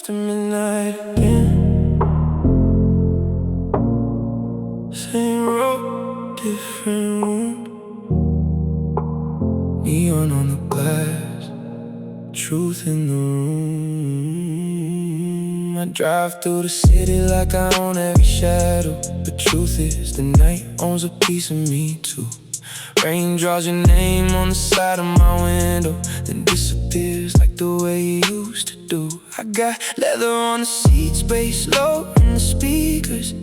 After midnight again, same road, different room. Neon on the glass, truth in the room. I drive through the city like I own every shadow. The truth is the night owns a piece of me too. Rain draws your name on the side of my window, then disappears like the way it used to do. I got leather on the seats, bass low in the speakers,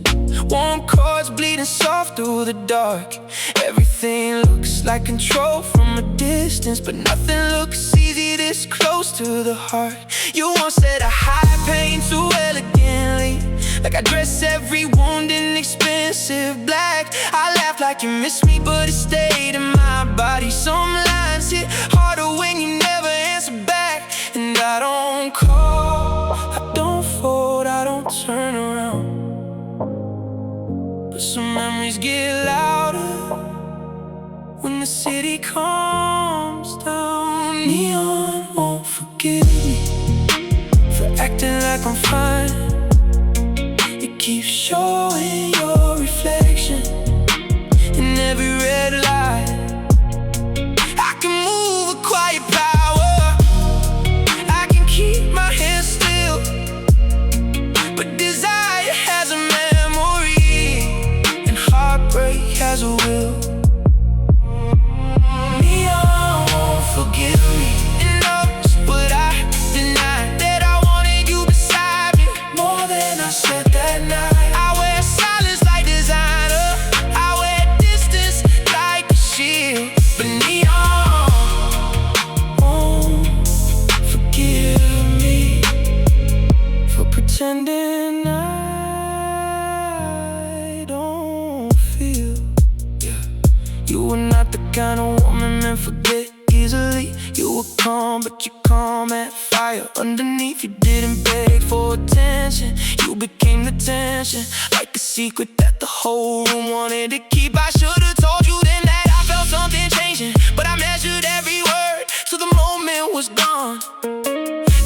warm chords bleeding soft through the dark. Everything looks like control from a distance, but nothing looks easy this close to the heart. You once said a high pain too elegantly, like I dress every wound in expensive black. I laughed like you missed me, but it stayed in my body. Some lines hit harder when you never answer back. And I don't call, I don't fold, I don't turn around, but some memories get louder when the city calms down. Neon won't forgive me for acting like I'm fine. You keep showing your reflection in every red light. I can move with quiet power, I can keep my hands still, but desire has a memory and heartbreak has a will. Neon won't forgive me, and knows what I denied, that I wanted you beside me more than I said that night. I wear silence like designer, I wear distance like a shield, but neon won't forgive me for pretending I don't feel. Yeah. You were not the kind of woman men forget easily. You were calm, but you calm at fire underneath. You didn't beg for attention, you became the tension, like a secret that the whole room wanted to keep. I should've told you then that I felt something changing, but I measured every word, so the moment was gone.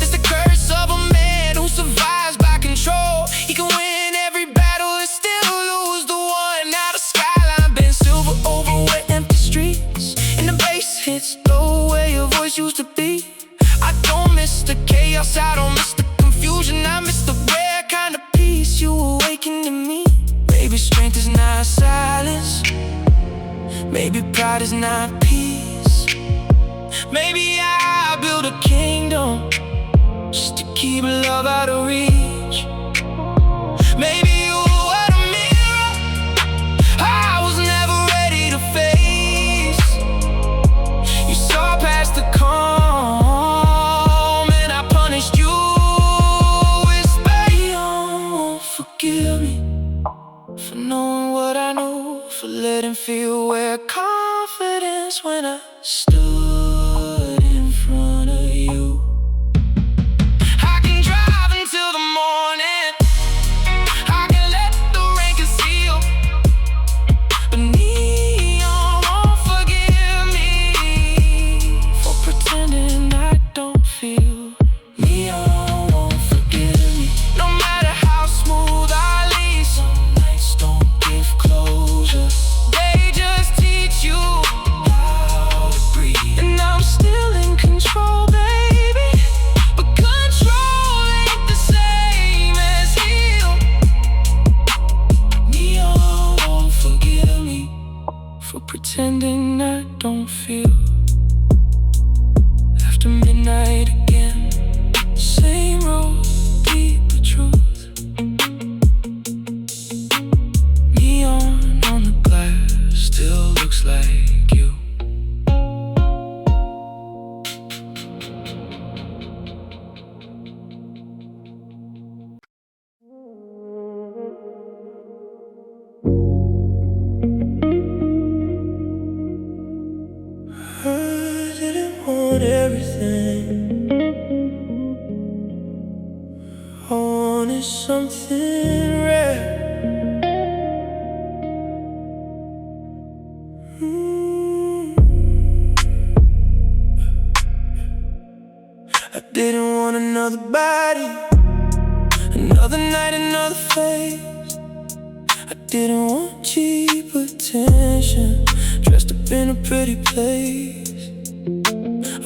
It's the curse of a man who survives by control. He can win every battle and still lose the one. Now the skyline been silver over wet empty streets, and the bass hits low where your voice used to be. I don't miss the chaos, I don't miss the confusion, I miss the rare kind of peace you awakened in me. Maybe strength is not silence, maybe pride is not peace. Maybe I build a kingdom just to keep love out of reach. Maybe you were the mirror I was never ready to face. You saw past the calm and I punished you with space. Neon won't forgive me for knowing what I know, for letting fear wear confidence when I stood in front of you. I can drive until the morning, I can let the rain conceal, but neon won't forgive me for pretending I don't feel. Neon won't forgive me, no matter how smooth I leave. Some nights don't give closure, they just teach you how to breathe. And I'm still in control, baby, but control ain't the same as heal. Neon won't forgive me for pretending I don't feel. After midnight again, same road, deeper truth. Neon on the glass still looks like you. I didn't want everything, I wanted something rare. I didn't want another body, Another night, another phase. I didn't want cheap attention, dressed up in a pretty place.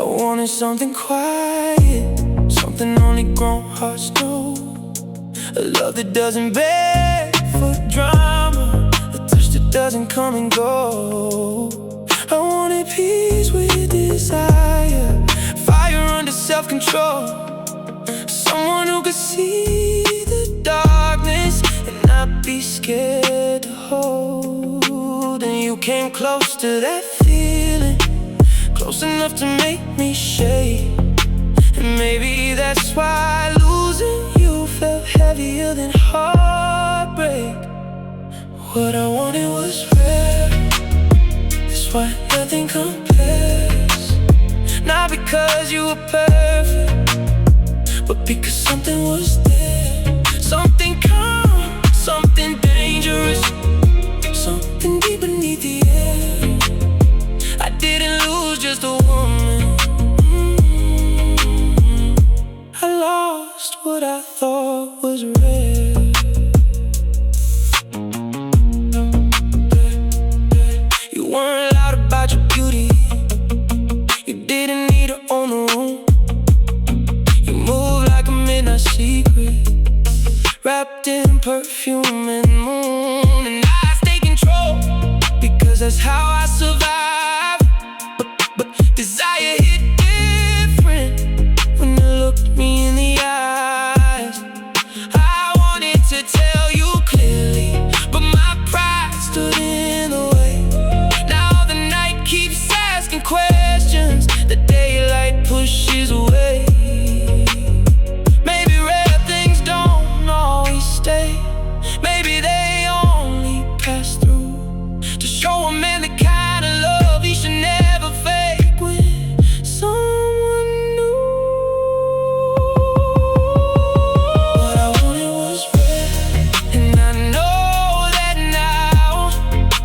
I wanted something quiet, something only grown hearts know. A love that doesn't beg for drama, a touch that doesn't come and go. I wanted peace with desire, fire under self-control. Someone who could see the darkness and not be scared to hold. And you came close to that feeling, close enough to make me shake. And maybe that's why losing you felt heavier than heartbreak. What I wanted was rare, that's why nothing compares. Not because you were perfect, but because something was there. Something calm, something dangerous, something deep beneath the air. I didn't lose just a woman, I lost what I thought was rare. You weren't loud about your beauty, you didn't need to own the room. You moved like a midnight secret, wrapped in perfume and moon. And I stay control, because that's how I survive. But desire hit different when you looked me in the eyes. I wanted to tell you clearly, but my pride stood in the way. Now the night keeps asking questions, the daylight pushes away. Maybe rare things don't always stay, maybe they only pass through, to show a man the kind of love he should never fake with someone new. What I wanted was rare, and I know that now.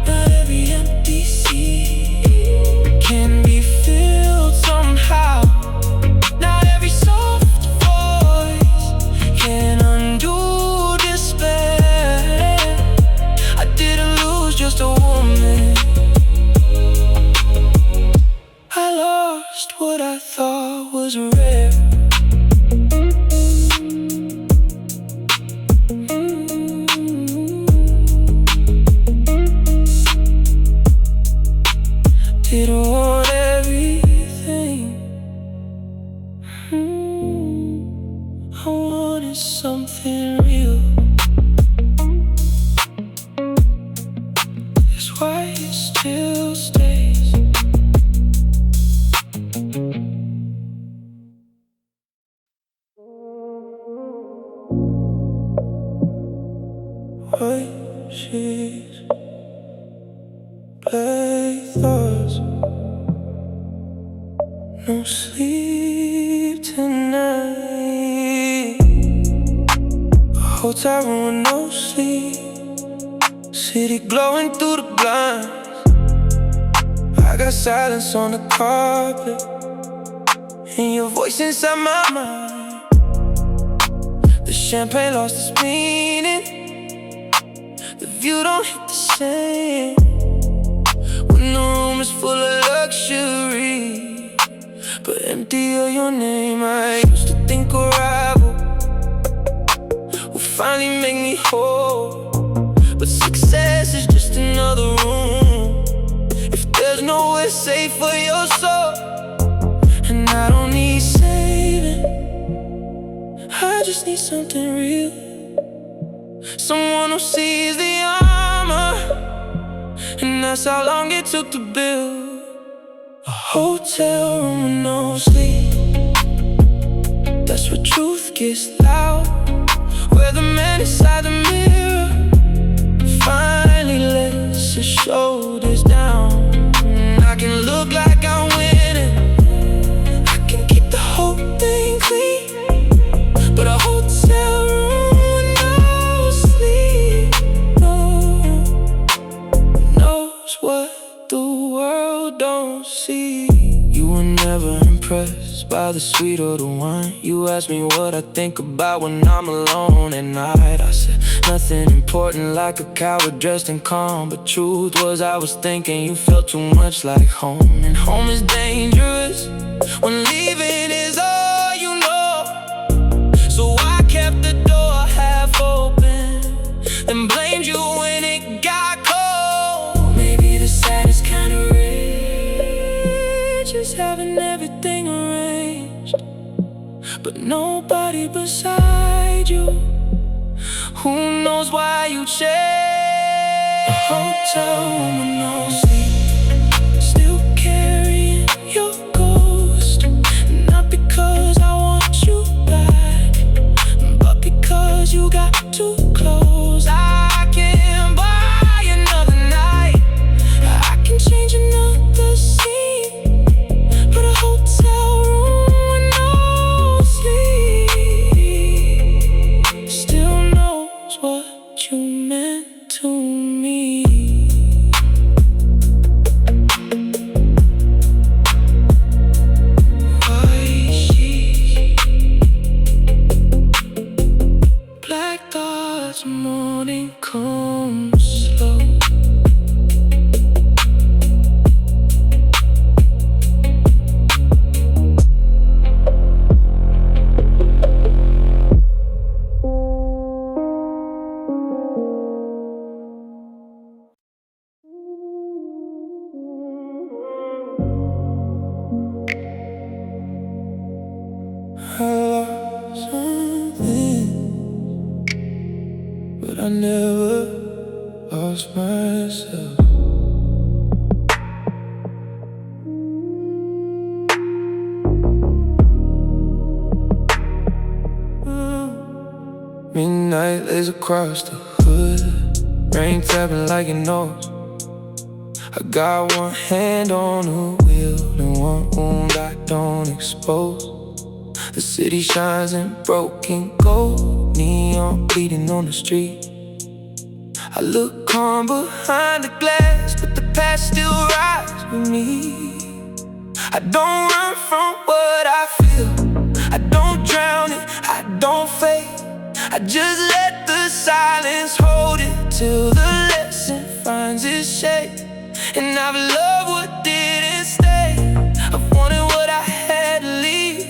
Not every empty seat can be filled somehow. Not every soft voice can undo despair. I didn't lose just a woman, I lost what I thought was rare. Didn't want everything, I wanted something real. That's why it still stays. White sheets, black thoughts, no sleep tonight. A hotel room with no sleep, city glowing through the blinds. I got silence on the carpet, and your voice inside my mind. The champagne lost its meaning, the view don't hit the same when the room is full of luxury, but empty of your name. I used to think a rival will finally make me whole, but success is just another room if there's nowhere safe for your soul. And I don't need saving, I just need something real, someone who sees the armor, and that's how long it took to build a hotel room with no sleep. That's where truth gets loud, where the man inside the mirror finally lets his shoulders down. And I can look like I'm winning, I can keep the whole thing clean, but a hotel room with no sleep, knows what the world don't see. You were never impressed by the sweet of the wine. You asked me what I think about when I'm alone at night. I said nothing important, like a coward dressed in calm. But truth was I was thinking you felt too much like home. And home is dangerous when leaving is all you know. So I kept the door half open and blamed you when it got cold. Maybe the saddest kind of rage is having everything arranged, but nobody beside you. Who knows why you changed? A hotel room with no sleep, still carrying your ghost. Not because I want you back, but because you got too close. I can buy another night, I can change another scene, but a hotel room with no sleep still knows what you meant to me. White sheets, black thoughts, morning comes slow. I lost something, but I never lost myself. Midnight lays across the hood, rain tapping like it knows. I got one hand on the wheel and one wound I don't expose. The city shines in broken gold, neon bleeding on the street. I look calm behind the glass, but the past still rides with me. I don't run from what I feel, I don't drown it, I don't fade. I just let the silence hold it till the lesson finds its shape. And I've loved what didn't stay, I've wanted what I had to leave.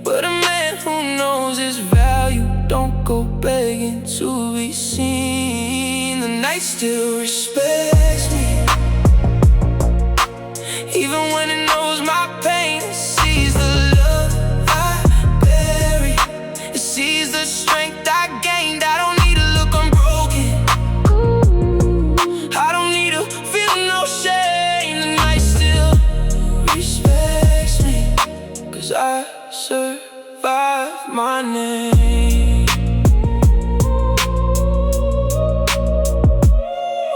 But a man who knows his value don't go begging to be seen. The night still respects me, even when it knows my pain. It sees the love I bury, it sees the strength I gained. I don't need to look unbroken, I don't need to feel no shame. The night still respects me, 'cause I survive my name.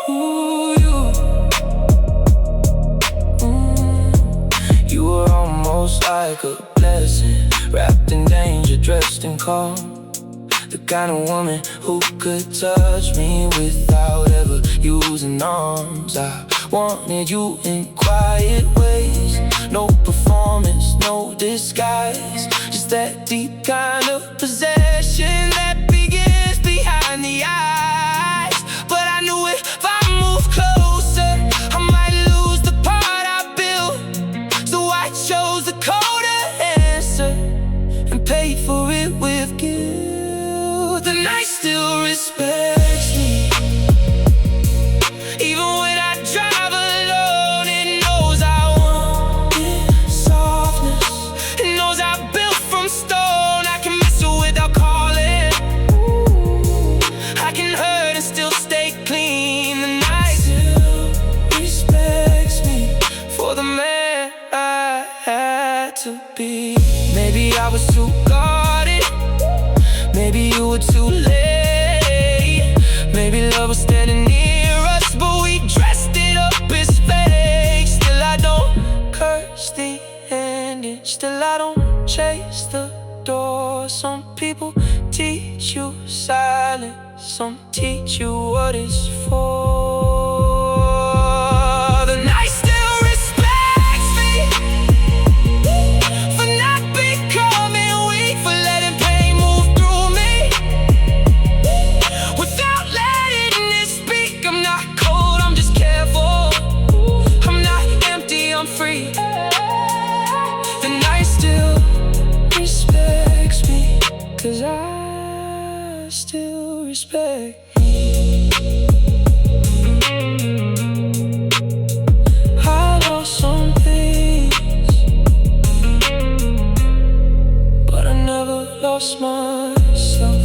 Ooh, you were almost like a blessing, wrapped in danger, dressed in calm. The kind of woman who could touch me without ever using arms. I wanted you in quiet ways, no performance, no disguise. Just that deep kind of possession that begins behind the eyes. But I knew if I moved closer, I might lose the part I built. So I chose the colder answer and paid for it with guilt. The night still respects me, even when I drive alone. It knows I want softness, it knows I built from stone. I can mess it without calling, I can hurt and still stay clean. The night still respects me for the man I had to be. Maybe I was too guarded, maybe you were too late. Maybe love was standing near us, but we dressed it up as fake. Still I don't curse the ending, still I don't chase the door. Some people teach you silence, some teach you what it's for. The night still respects me for now. respect me. I lost some things, but I never lost myself.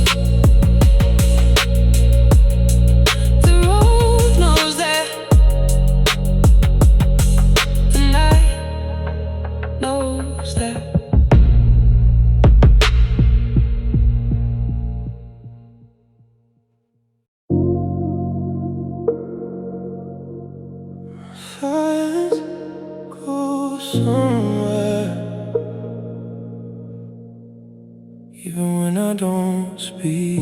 The road knows that, the night knows that. Silence goes somewhere, even when I don't speak.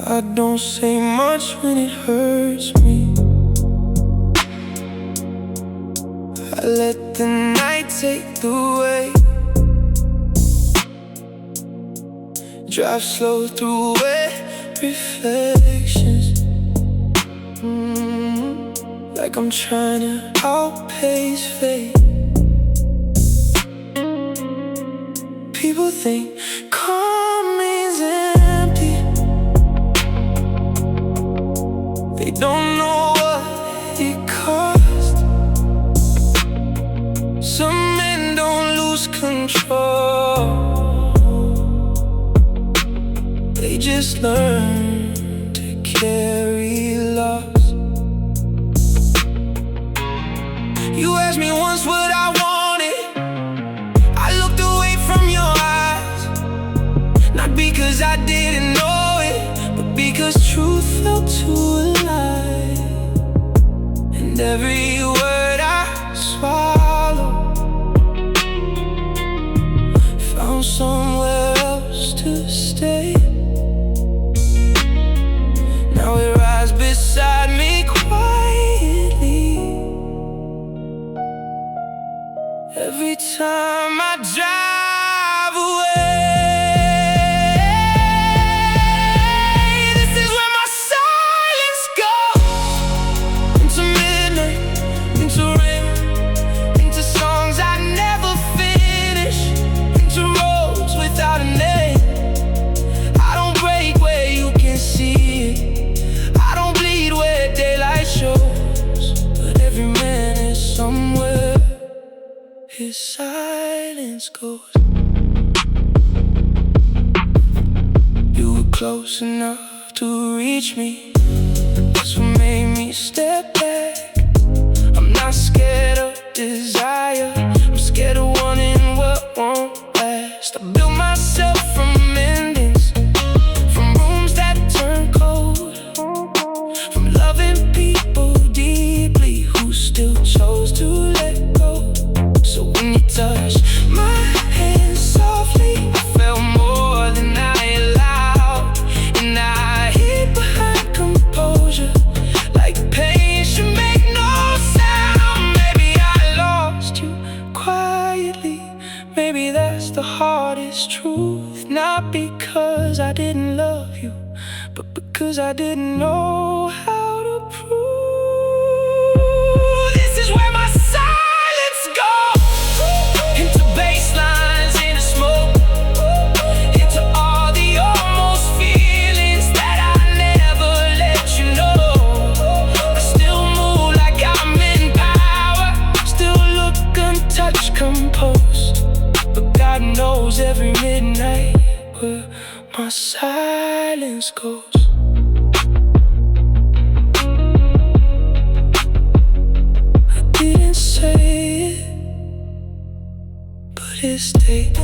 I don't say much when it hurts me. I let the night take the way. Drive slow through wet reflections, like I'm trying to outpace fate. People think calm means empty. They don't know what it costs. Some men don't lose control, they just learn to carry loss. You asked me once what I wanted, I looked away from your eyes. Not because I didn't know it, but because truth felt too alive. And every word I swallowed found somewhere else to stay. Now it rides beside me quietly. Every time I drive away, this is where my silence goes. Into midnight, into rain, into songs I never finish, into roads without a name. I don't break where you can see it, I don't bleed where daylight shows. But every man is somewhere his silence goes. You were close enough to reach me, that's what made me step back. I'm not scared of desire, I'm scared of wanting what won't last. I built myself from endings, from rooms that turn cold, from loving people deeply who still chose to let go. So when you touched my hand softly, I felt more than I allowed, and I hid behind composure, like pain should make no sound. Maybe I lost you quietly, maybe that's the hardest truth. Not because I didn't love you, but because I didn't know how to prove. This is where my silence goes. Into bass lines, into smoke, into all the almost feelings that I never let you know. I still move like I'm in power, still look untouched, composed. But God knows every midnight where my silence goes. I didn't say it, but it stayed.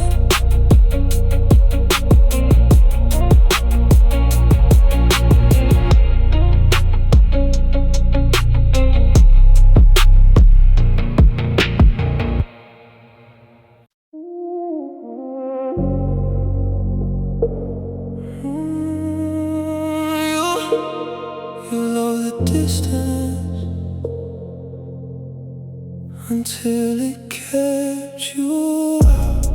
You know the distance until it kept you out.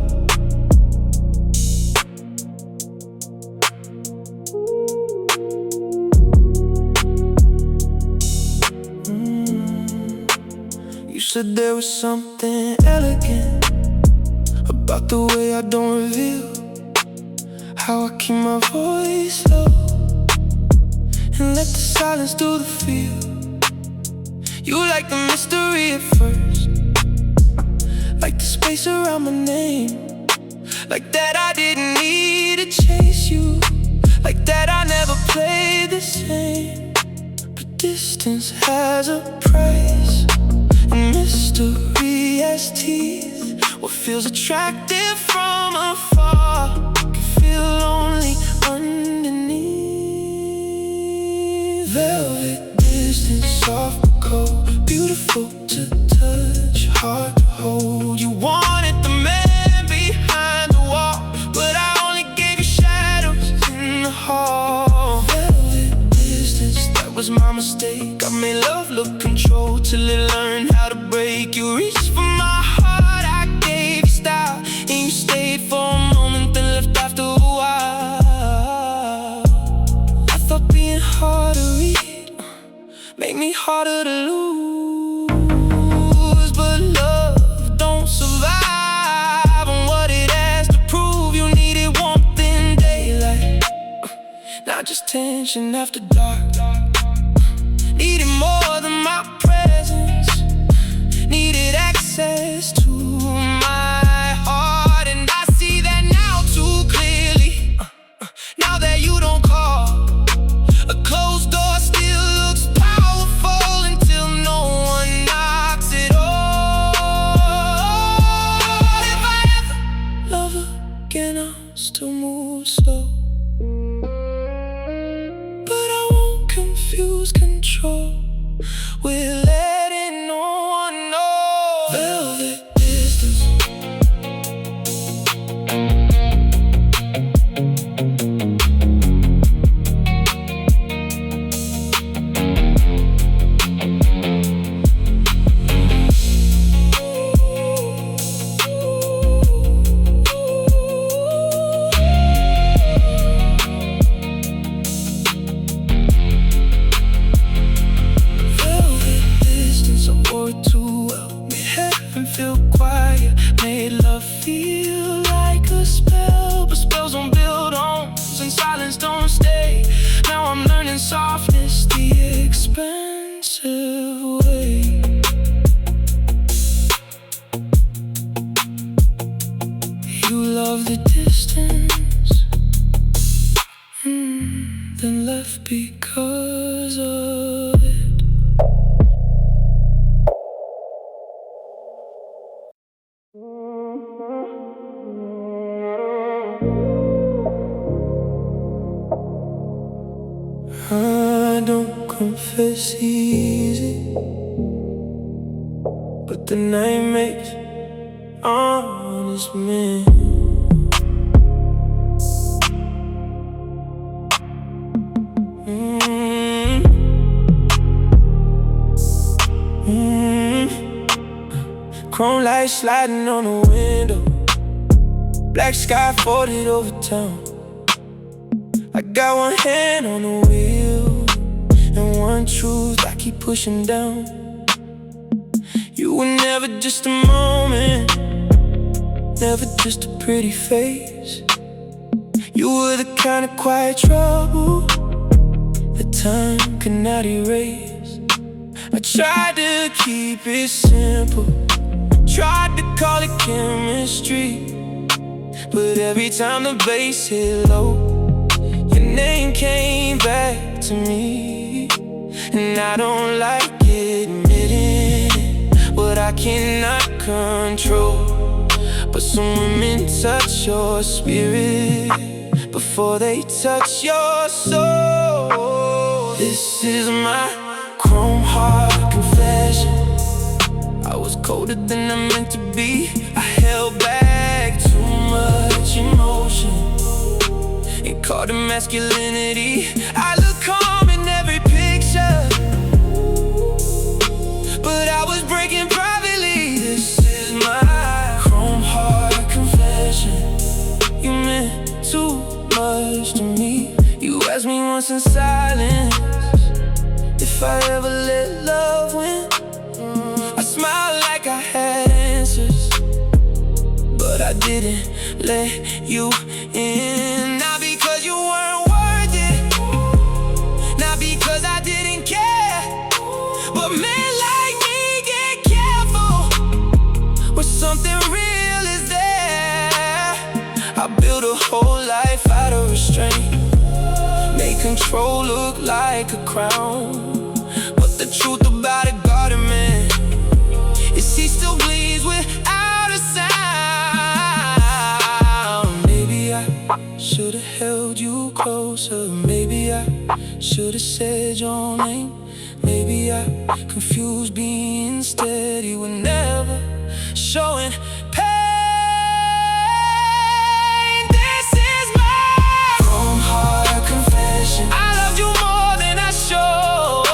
You said there was something elegant about the way I don't reveal how I keep my voice low and let the silence do the feel. You like the mystery at first, like the space around my name, like that I didn't need to chase you, like that I never played the same. But distance has a price, and mystery has teeth. What feels attractive from afar can feel lonely underneath. Velvet distance, soft but cold, beautiful to touch, hard to hold. You wanted the man behind the wall, but I only gave you shadows in the hall. Velvet distance, that was my mistake. I made love look controlled till it learned how to break. You reached for my heart, I gave you style, and you stayed for a moment, then left after a while. I thought being hard to read make me harder to lose, but love don't survive on what it has to prove. You needed warmth in daylight, not just tension after dark. Needed more than my presence, needed access to my heart. And I see that now too clearly, now that you don't call. A closed door still looks powerful until no one knocks it off. If I ever love again, I'll still move slow, but I won't confuse control with letting no one know. Velvet distance. Feel quiet, made love feel like a spell, but spells don't build homes and silence don't stay. Now I'm learning softness the expensive way. You love the distance, then left because of it. I don't confess easy, but the night makes honest men. Chrome lights sliding on the window, black sky folded over town. I got one hand on the wheel and one truth I keep pushing down. You were never just a moment, never just a pretty face. You were the kind of quiet trouble that time could not erase. I tried to keep it simple, tried to call it chemistry, but every time the bass hit low, your name came back to me. And I don't like admitting what I cannot control, but some women touch your spirit before they touch your soul. This is my chrome heart confession. I was colder than I meant to be. I held back too much emotion and called it masculinity. I look calm in every picture, but I was breaking privately. This is my chrome heart confession. You meant too much to me. You asked me once in silence if I ever let love win. I smiled I didn't let you in. Not because you weren't worth it, not because I didn't care, but men like me get careful when something real is there. I built a whole life out of restraint, made control look like a crown, but the truth about a garden man is he still bleeds without a sound. Maybe I should've held you closer, maybe I should've said your name, maybe I confused being steady with never showing pain. This is my from heart confession. I loved you more than I showed.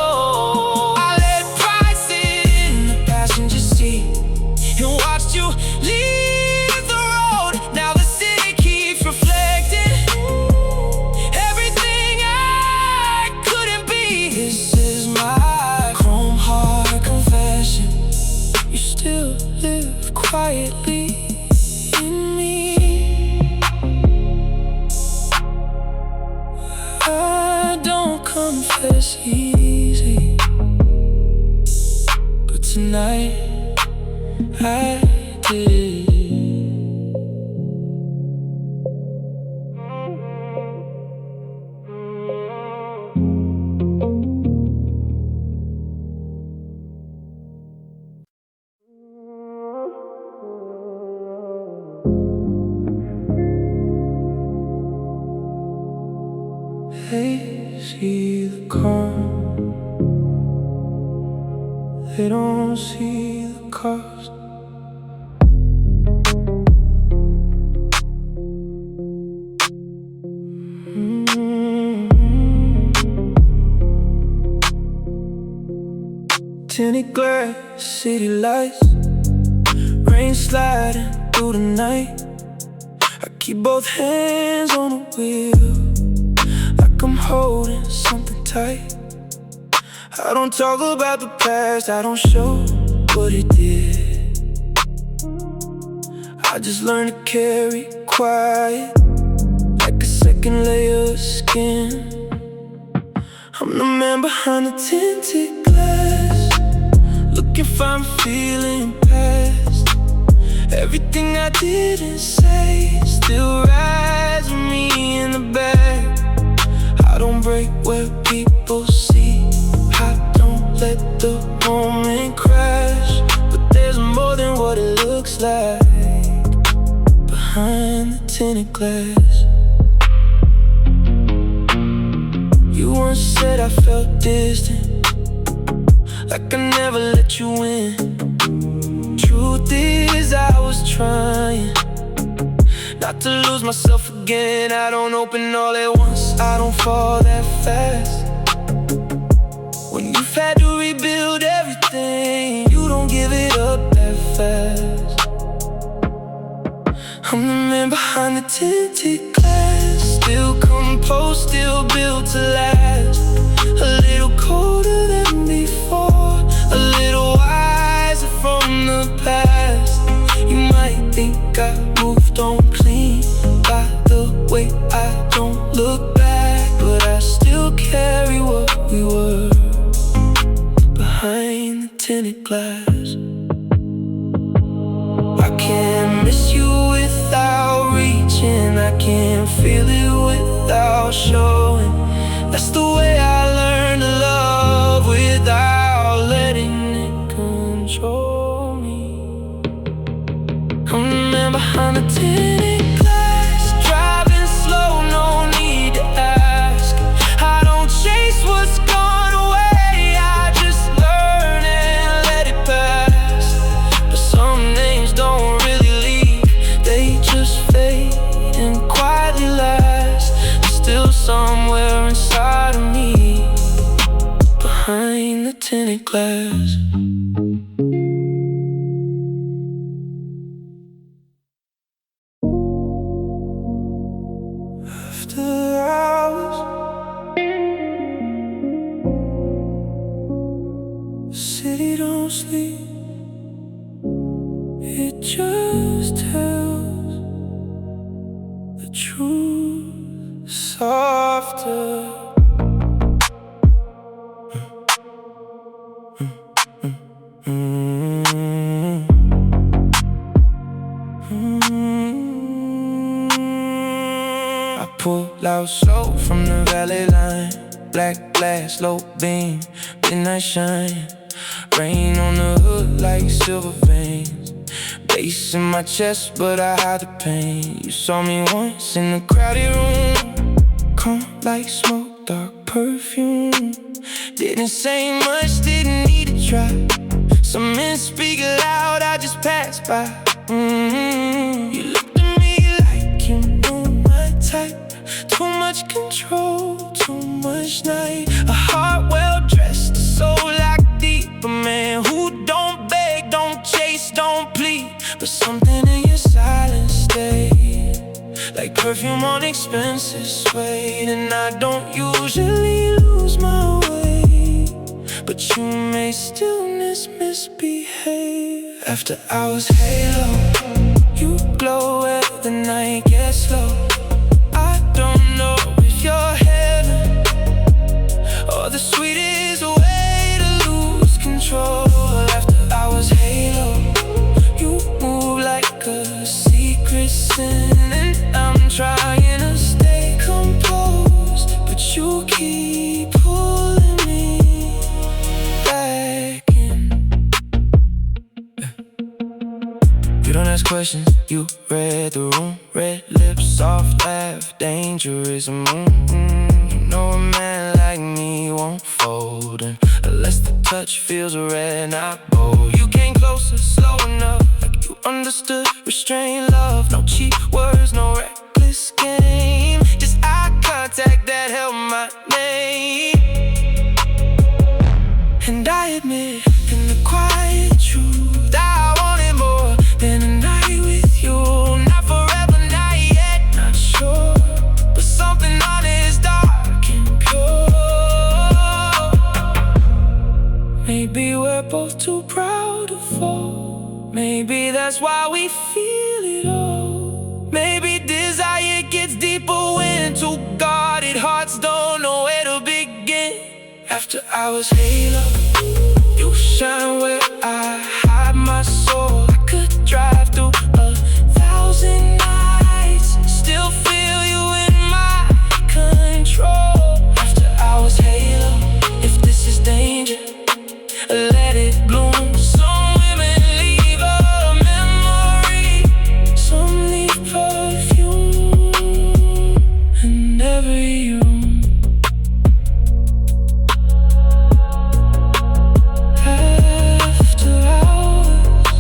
I let pride sit in the passenger seat and watched you leave the road. Now the city keeps reflecting everything I couldn't be. This is my chrome heart confession. You still live quietly in me. I don't confess easy, but tonight I did. They see the calm, they don't see the cost. Tinted glass, city lights, rain sliding through the night. I keep both hands on the wheel, like I'm holding something tight. I don't talk about the past, I don't show what it did. I just learned to carry quiet, like a second layer of skin. I'm the man behind the tinted glass, looking fine, feeling past. Everything I didn't say still rides with me in the back. I don't break where people see, I don't let the moment crash. But there's more than what it looks like behind the tinted glass. You once said I felt distant, like I never let you in. Truth is I was trying not to lose myself again. I don't open all at once, I don't fall that fast. When you've had to rebuild everything, you don't give it up that fast. I'm the man behind the tinted glass, still composed, still built to last. A little colder than before, a little wiser from the past. You might think I moved on clean by the way I don't look back, but I still carry what we were behind the tinted glass. I can't miss you without reaching, I can't feel it without showing. That's the way I learned to love without letting it control me. I'm the man behind the tinted glass, driving slow, no need to ask. I don't chase what's gone away, I just learn and let it pass. But some names don't really leave, they just fade and quietly last. Still somewhere inside of me, behind the tinted glass. After hours, the city don't sleep, it just tells black glass, low beam, midnight shine. Rain on the hood like silver veins. Bass in my chest, but I hide the pain. You saw me once in a crowded room, calm like smoke, dark perfume. Didn't say much, didn't need to try. Some men speak loud, I just passed by. You looked at me like you knew my type. Too much control, too much night. A heart well dressed, a soul like deep. A man who don't beg, don't chase, don't plead. But something in your silence stayed, like perfume on expensive suede. And I don't usually lose my way, but you made stillness misbehave. After hours halo, you glow where the night gets low. I don't know if you're heaven or the sweetest way to lose control. After hours halo, you move like a secret sin, and I'm trying to stay composed, but you keep pulling me back in. You don't ask questions, you read the room. Red lips, soft laugh, dangerous moon. You know a man like me won't fold, and unless the touch feels red, not bold. You came closer, slow enough, like you understood restrained love. No cheap words, no reckless game, just eye contact that held my name. And I admit, in the quiet truth, I wanted more than a night with you. Not forever, not yet, not sure, but something honest, dark and pure. Maybe we're both too proud to fall. Maybe that's why we feel it all. Maybe desire gets deeper when two guarded hearts don't know where to begin. After hours halo, you shine where I hide my soul. I could drive through 1,000 nights, still feel you in my control. After hours halo, if this is danger, let it bloom. Some women leave a memory, some leave perfume in every room. After hours,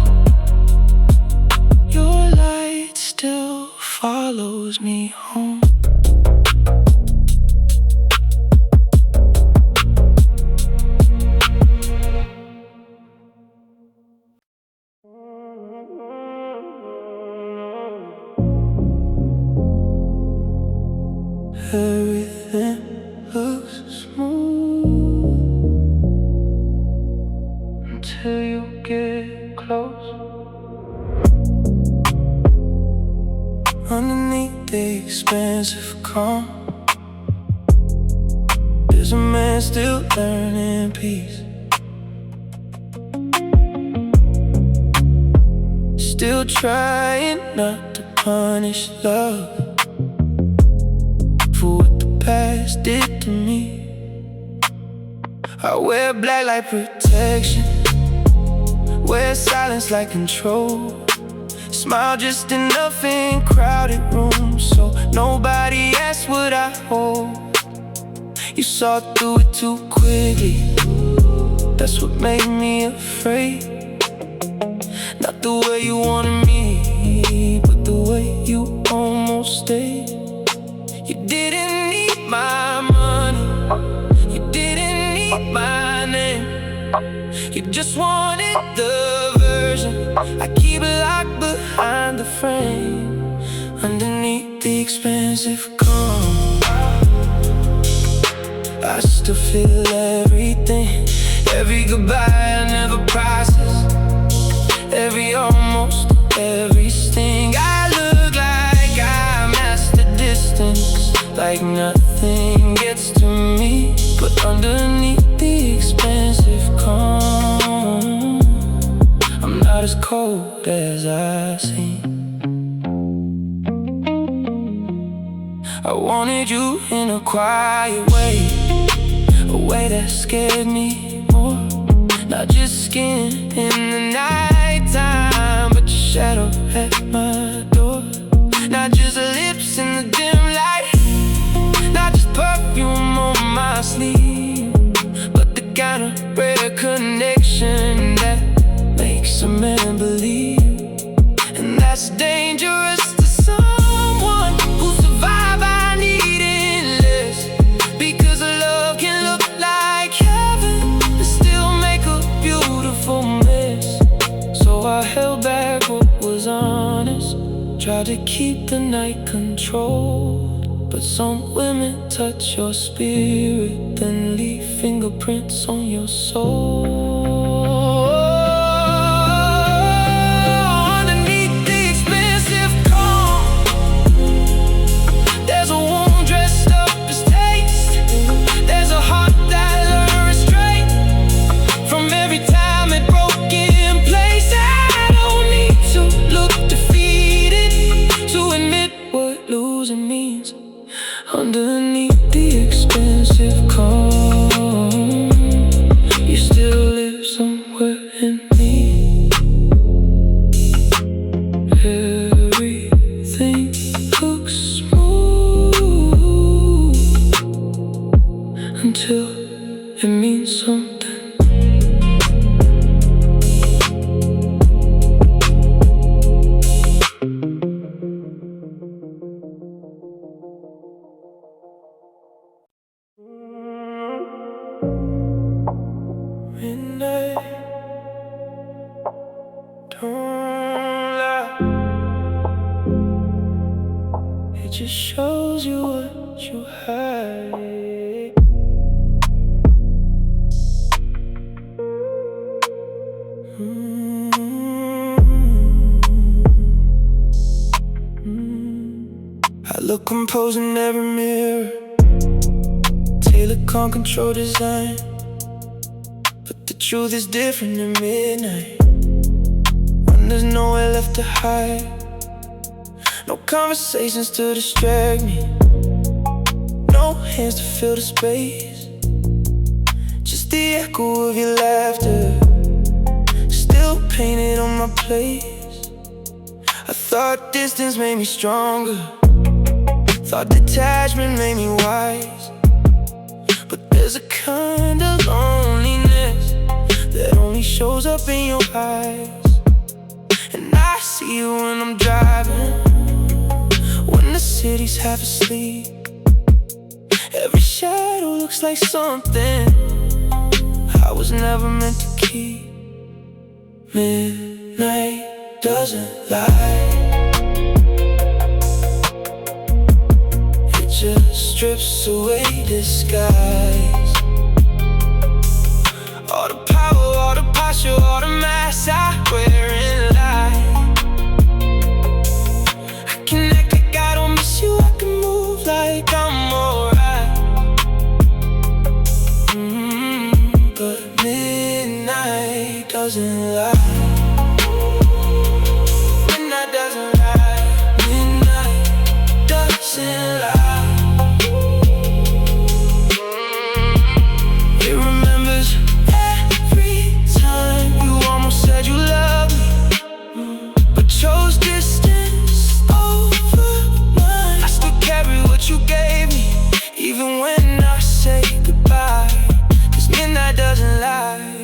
your light still follows me home. Everything looks smooth until you get close. Underneath the expensive calm, there's a man still learning peace, still trying not to punish love for what the past did to me. I wear black like protection, wear silence like control. Smile just enough in crowded rooms so nobody asks what I hold. You saw through it too quickly, that's what made me afraid. Not the way you wanted me, but the way you almost stayed. You didn't need my money, you didn't need my name. You just wanted the version I keep locked behind the frame. Underneath the expensive calm, I still feel everything. Every goodbye I never process, every almost, every sting. I look like I mastered distance, like nothing gets to me. But underneath the expensive calm, I'm not as cold as I seem. I wanted you in a quiet way, a way that scared me more. Not just skin in the nighttime, but your shadow at my door. Not just lips in the dim light, not just perfume on my sleeve, but the kind of rare connection that makes a man believe. And that's dangerous to someone who survived. I need endless, because love can look like heaven but still make a beautiful mess. So I held back what was honest, tried to keep the night controlled. But some women touch your spirit, then leave fingerprints on your soul. Underneath the expensive calm, you still live somewhere in me. Everything looks smooth until it means something. Midnight, don't lie. It just shows you what you hide. I look composed in every mirror, tailored, calm, control, design. But the truth is different at midnight, when there's nowhere left to hide. No conversations to distract me, no hands to fill the space, just the echo of your laughter still painted on my place. I thought distance made me stronger, thought detachment made me wise. But there's a kind of loneliness that only shows up in your eyes. And I see you when I'm driving, when the city's half asleep. Every shadow looks like something I was never meant to keep. Midnight doesn't lie, it just strips away disguise. All the power, all the posture, all the masks I wear in life. I can act like I don't miss you, I can move like I'm alright. But midnight doesn't lie. Midnight doesn't lie. Midnight doesn't lie. It remembers every time you almost said you loved me, but chose distance over mine. I still carry what you gave me, even when I say goodbye, 'cause midnight doesn't lie.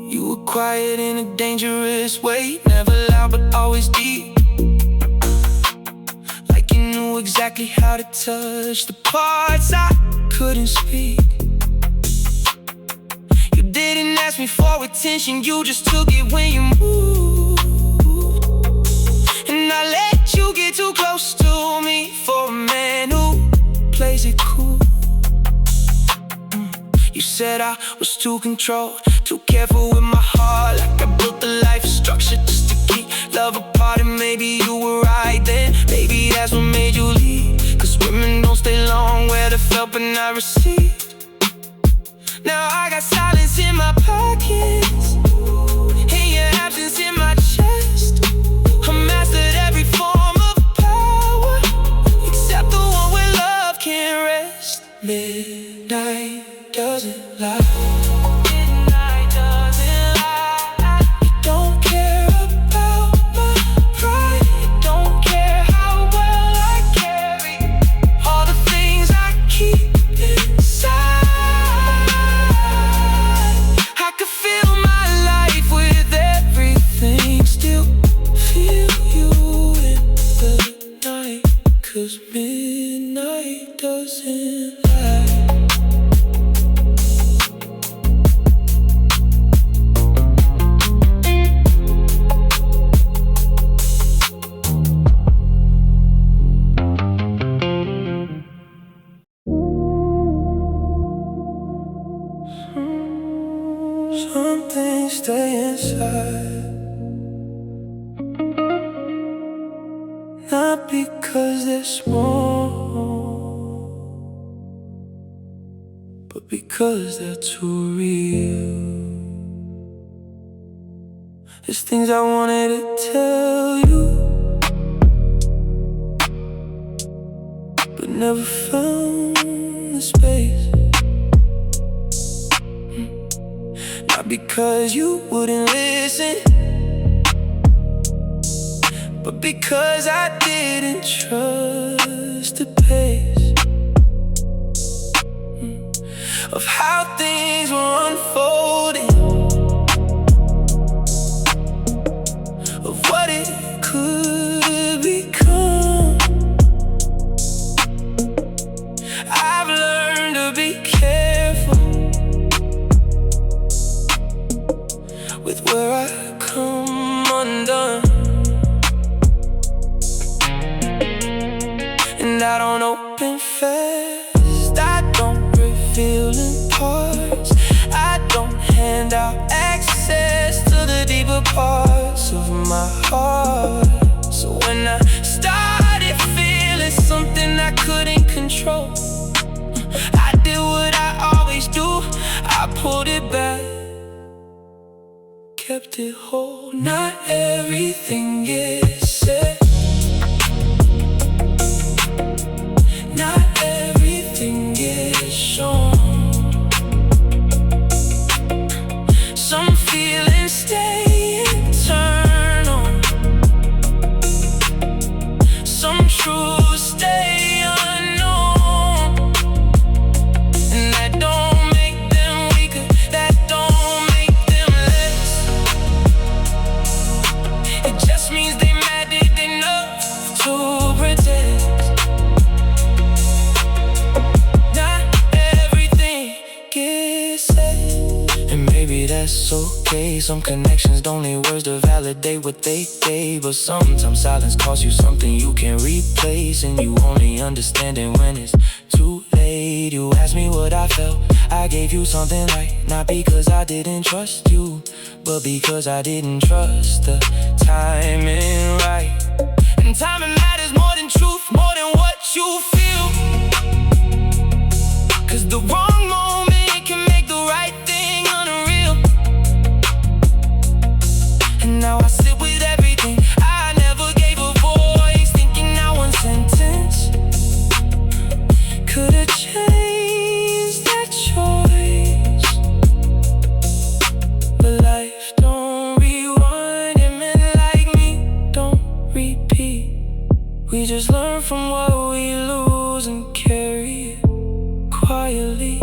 You were quiet in a dangerous way, never loud but always deep, like you knew exactly how to touch the parts I couldn't speak. You didn't ask me for attention, you just took it when you moved. And I let you get too close to me for a man who plays it cool. You said I was too controlled, too careful with my heart, like I built a life structure just to keep love apart. And maybe you were right then, maybe that's what made you leave, 'cause women don't stay long where they felt but not received. Now I got silence in my pockets, and your absence in my chest. I mastered every form of power, except the one where love can't rest. doesn't lie. Midnight doesn't lie. You don't care about my pride. You don't care how well I carry all the things I keep inside. I could fill my life with everything, still feel you in the night, 'cause midnight doesn't lie. Some things stay inside, not because they're small, but because they're too real. There's things I wanted to tell you, but never found the space. Not because you wouldn't listen, but because I didn't trust the pace of how things were unfolding, of what it could become. I've learned to be careful with where I come undone, and I don't open fast, I don't reveal in parts, I don't hand out access to the deeper parts of my heart. So when I started feeling something I couldn't control, I did what I always do, I pulled it back, kept it whole. Not everything is said, not everything is shown. Some feelings stay internal, some truths stay unknown, and that don't make them weaker, that don't make them less. It just means they mattered enough to protect. Not everything gets said, and maybe that's okay. Some connections don't need words to validate what they say, but sometimes silence costs you something you can't replace, and you only understand it when it's too late. You asked me what I felt, I gave you something right, not because I didn't trust you, but because I didn't trust the timing right. And timing matters more than truth, more than what you feel, 'cause the wrong moment can make the right thing unreal. And now I sit with everything I never gave a voice, thinking now one sentence could've changed that choice. But life don't rewind, and men like me don't repeat. We just learn from what we lose and carry it quietly.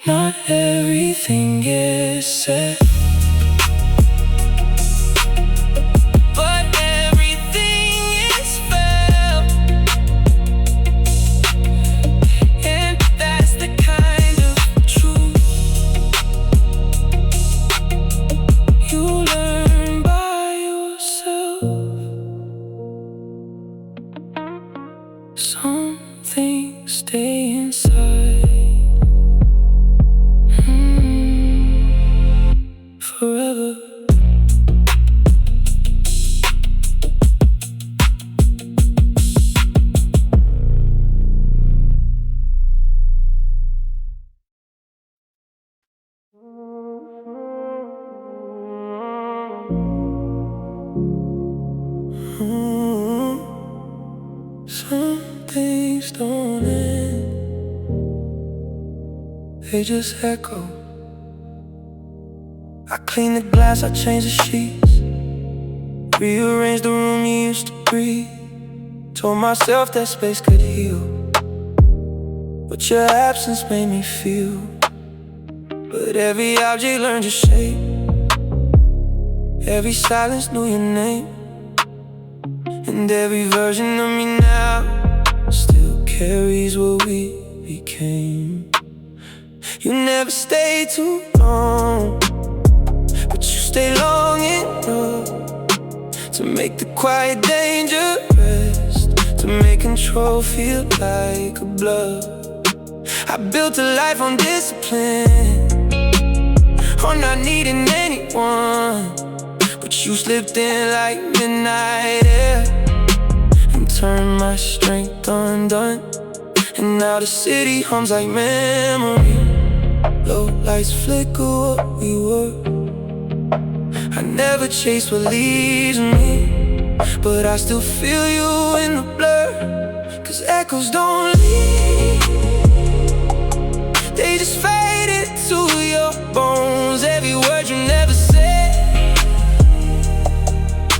Not everything is said, but everything is felt, and that's the kind of truth you learn by yourself. Some things stay inside. they just echo. I clean the glass, I change the sheets, rearrange the room you used to breathe. Told myself that space could heal, but your absence made me feel. But every object learned your shape, every silence knew your name, and every version of me now still carries what we became. You never stayed too long, but you stay long enough to make the quiet danger rest, to make control feel like a blur. I built a life on discipline, on not needing anyone, but you slipped in like midnight air and turned my strength undone. And now the city hums like memory, low lights flicker what we were. I never chase what leaves me, but I still feel you in the blur. Cause echoes don't leave, they just fade into your bones. Every word you never said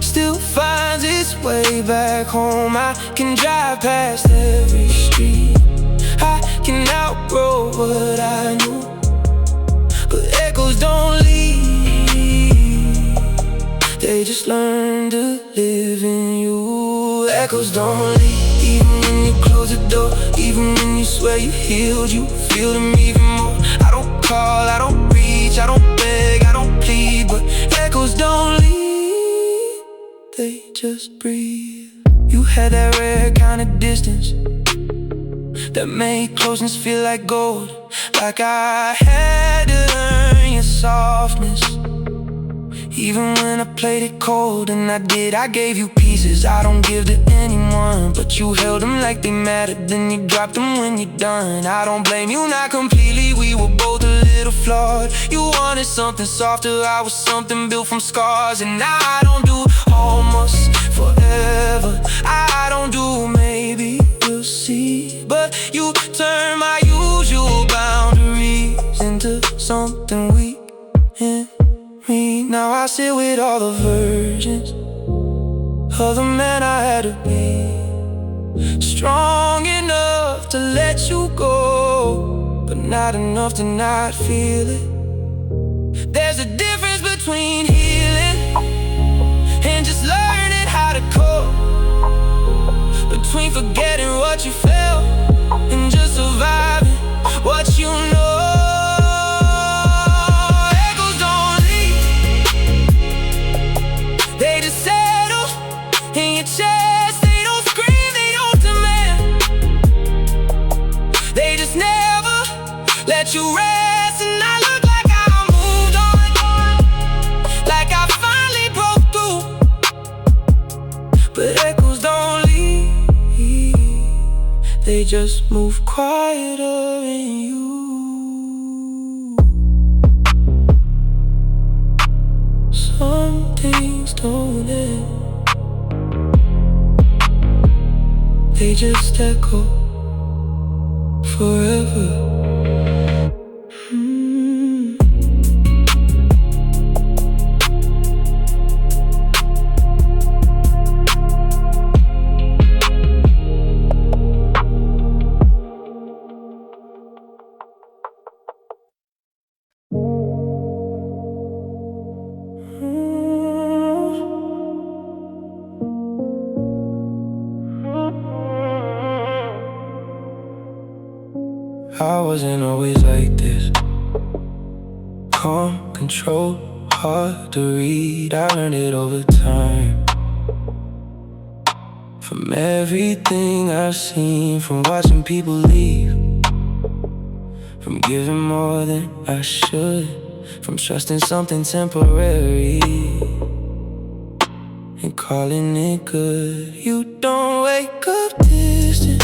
still finds its way back home. I can drive past every street, I can outgrow what I knew, but echoes don't leave, they just learn to live in you. Echoes don't leave, even when you close the door, even when you swear you healed, you feel them even more. I don't call, I don't reach, I don't beg, I don't plead, but echoes don't leave, they just breathe. You had that rare kind of distance that made closeness feel like gold, like I had to earn your softness. Even when I played it cold, and I did, I gave you pieces I don't give to anyone, but you held them like they mattered, then you dropped them when you're done. I don't blame you, not completely, we were both a little flawed. You wanted something softer, I was something built from scars. And I don't do almost forever, I don't do maybe, we'll see. But you turn my usual boundaries into something weak in me. Now I sit with all the versions of the man I had to be, strong enough to let you go, but not enough to not feel it. There's a difference between healing and just learning how to cope, between forgetting what you felt and just surviving what you know. Echoes don't leave, they just settle in your chest. They don't scream, they don't demand, they just never let you rest. And I look like I moved on, like I finally broke through, but echoes don't leave, they just move quieter in you. Some things don't end, they just echo forever. I wasn't always like this, calm, controlled, hard to read. I learned it over time, from everything I've seen, from watching people leave, from giving more than I should, from trusting something temporary and calling it good. You don't wake up distant,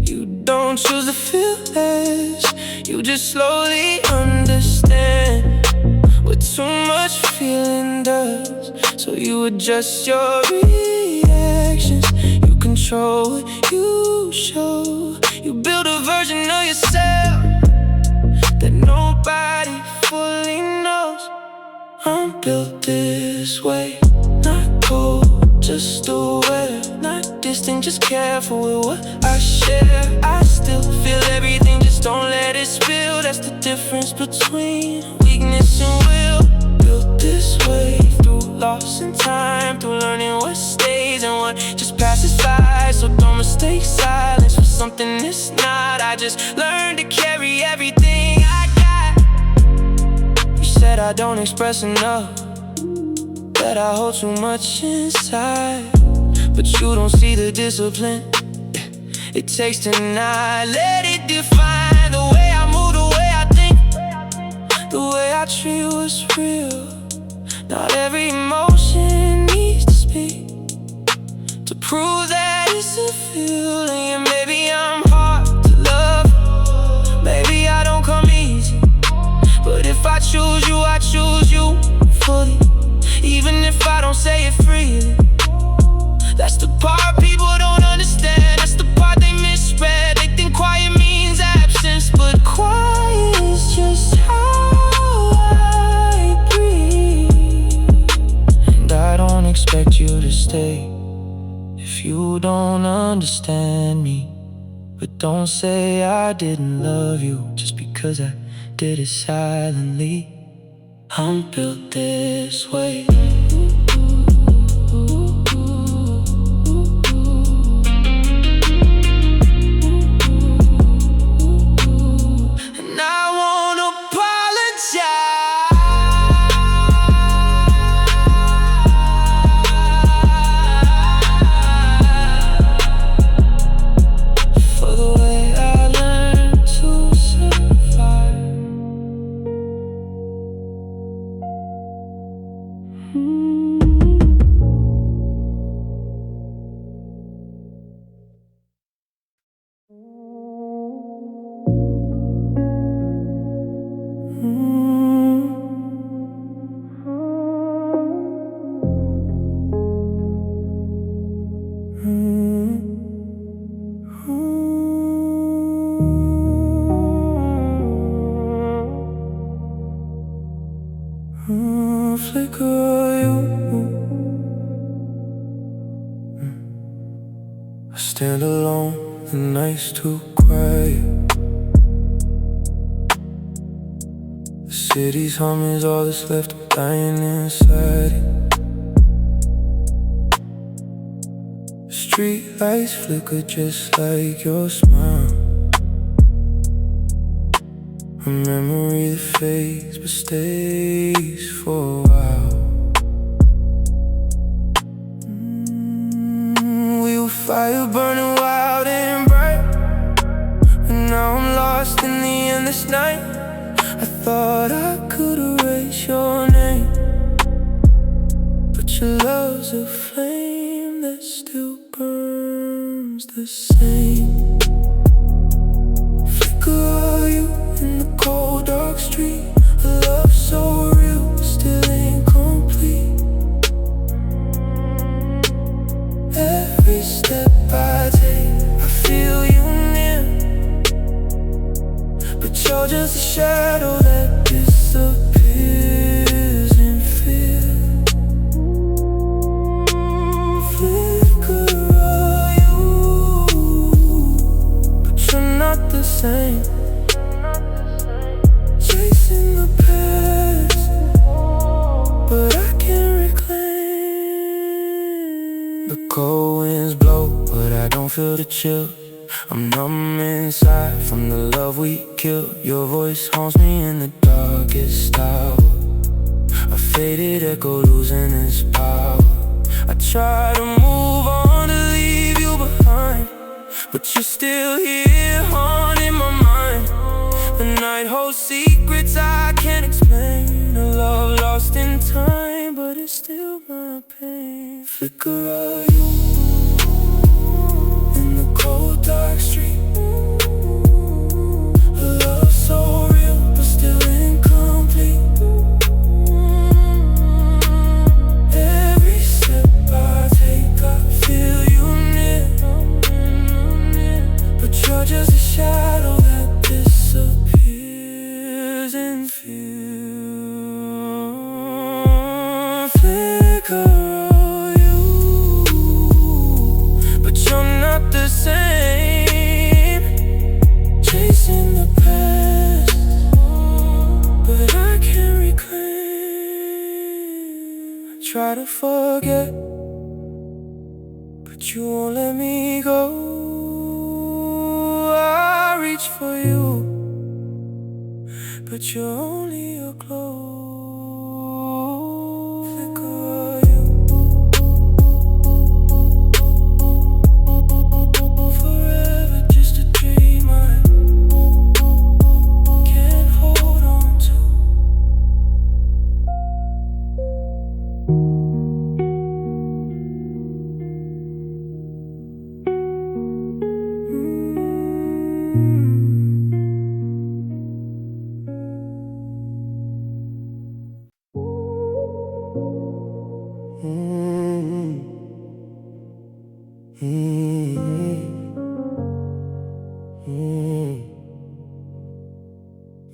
you don't choose to feel less, you just slowly understand what too much feeling does. So you adjust your reactions, you control what you show, you build a version of yourself that just careful with what I share. I still feel everything, just don't let it spill. That's the difference between weakness and will. Built this way through loss and time, through learning what stays and what just passes by. So don't mistake silence for something it's not. I just learned to carry everything I got. You said I don't express enough, that I hold too much inside, but you don't see the discipline it takes to not let it define the way I move, the way I think, the way I treat what's real. Not every emotion needs to speak to prove that it's a feeling. And maybe I'm hard to love, maybe I don't come easy, but if I choose you fully. Even if I don't say it freely, that's the part people don't understand. That's the part they misread. They think quiet means absence, but quiet is just how I breathe. And I don't expect you to stay if you don't understand me. But don't say I didn't love you just because I did it silently. I'm built this way. And I won't apologize for the way I learned to survive. Flicker of you. I stand alone, the night's too quiet. The city's hum is all that's left, I'm dying inside it. Street lights flicker just like your smile. A memory that fades but stays for a while. We were fire burning wild and bright, and now I'm lost in the endless night. I thought I could erase your name, but your love's a flame that still burns the same. Flicker of you in the cold dark street, a love so real, still incomplete. Every step I take, I feel you near, but you're just a shadow that disappears in fear. Flicker of you, but you're not the same. Chasing the past, but I can't reclaim. The cold winds blow, but I don't feel the chill. I'm numb inside from the love we killed. Your voice haunts me in the darkest hour, a faded echo losing its power. I try to move on, to leave you behind, but you're still here, haunting my mind. The night holds secrets I can't explain, a love lost in time, but it's still my pain. Flicker of you in the cold dark street, a love so real but still incomplete. Every step I take, I feel you near, but you're just a shadow that disappears in fear. Flicker of you, but you're not try to forget, but you won't let me go. I reach for you, but you're only a close flicker of you. Forever just a dream I can't hold on to.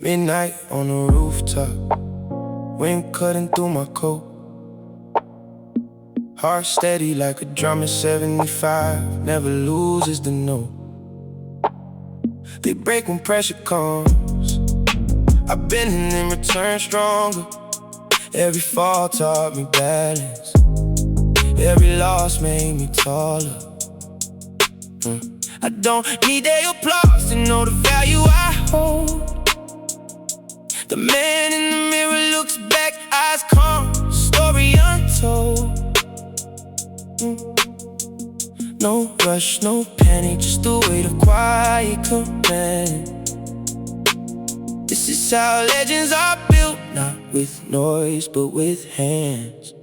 Midnight on the rooftop, wind cutting through my coat. Heart steady like a drum at 75, never loses the note. They break when pressure comes, I've been in return stronger. Every fall taught me balance, every loss made me taller. I don't need their applause to know the value I hold. The man in the mirror looks back, eyes calm, story untold. No rush, no panic, just the weight of quiet command. This is how legends are built, not with noise, but with hands.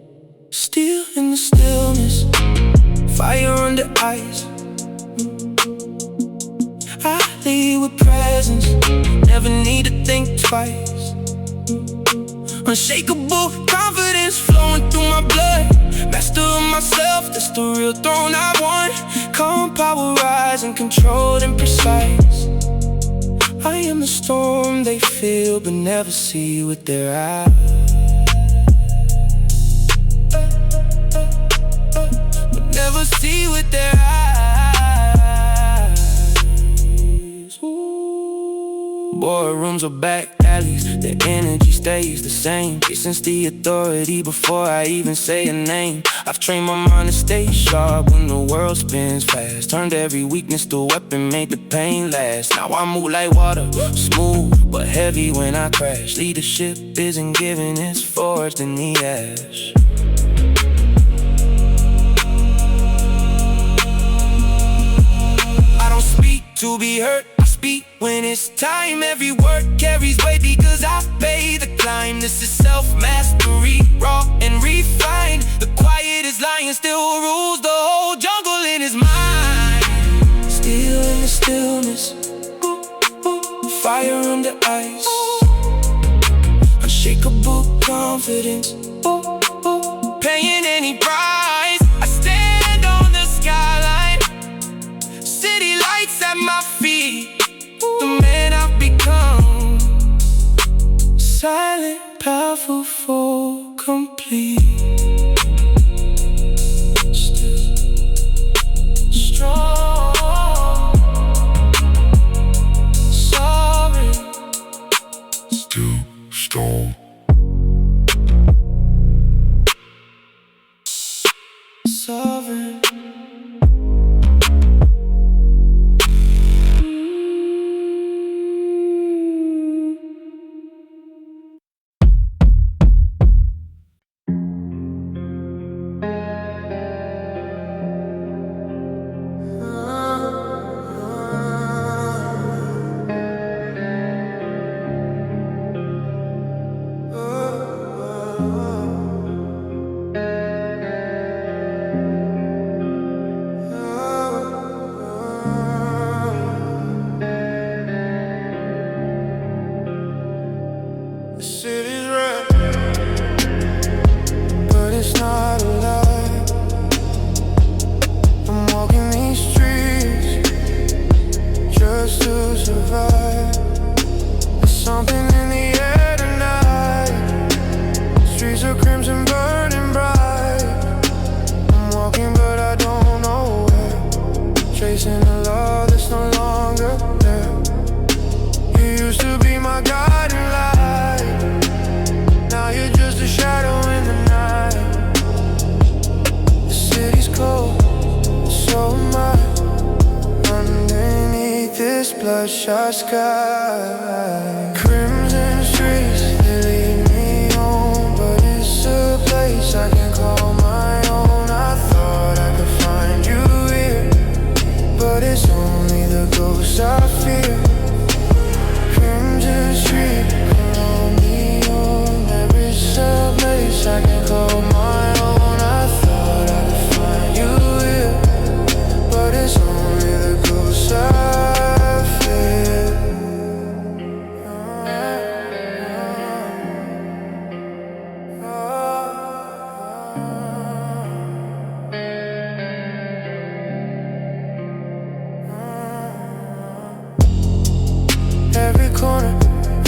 Still in the stillness, fire under ice. I lead with presence, never need to think twice. Unshakable confidence flowing through my blood. Master of myself, that's the real throne I want. Calm power rising, controlled and precise. I am the storm they feel but never see with their eyes. But never see with their eyes. Boardrooms or back alleys, the energy stays the same. They sense the authority before I even say a name. I've trained my mind to stay sharp when the world spins fast. Turned every weakness to a weapon, made the pain last. Now I move like water, smooth but heavy when I crash. Leadership isn't given, it's forged in the ash. I don't speak to be heard, when it's time. Every word carries weight because I pay the climb. This is self-mastery, raw and refined. The quiet is lying, still rules the whole jungle in his mind. Still in the stillness, fire under ice. Unshakable confidence, paying any price. I stand on the skyline, city lights at my feet. The man I've become, silent, powerful, full, complete. Still strong, sovereign. Still strong, sovereign. chasing a love that's no longer there. You used to be my guiding light, now you're just a shadow in the night. bloodshot sky. Crimson streets, they lead me home, but it's a place I can call my own. I thought I could find you here, but it's only the ghosts I fear. Crimson street, call me home. There is a place I can call my own. I thought I could find you here, but it's only the ghosts I fear. Every corner,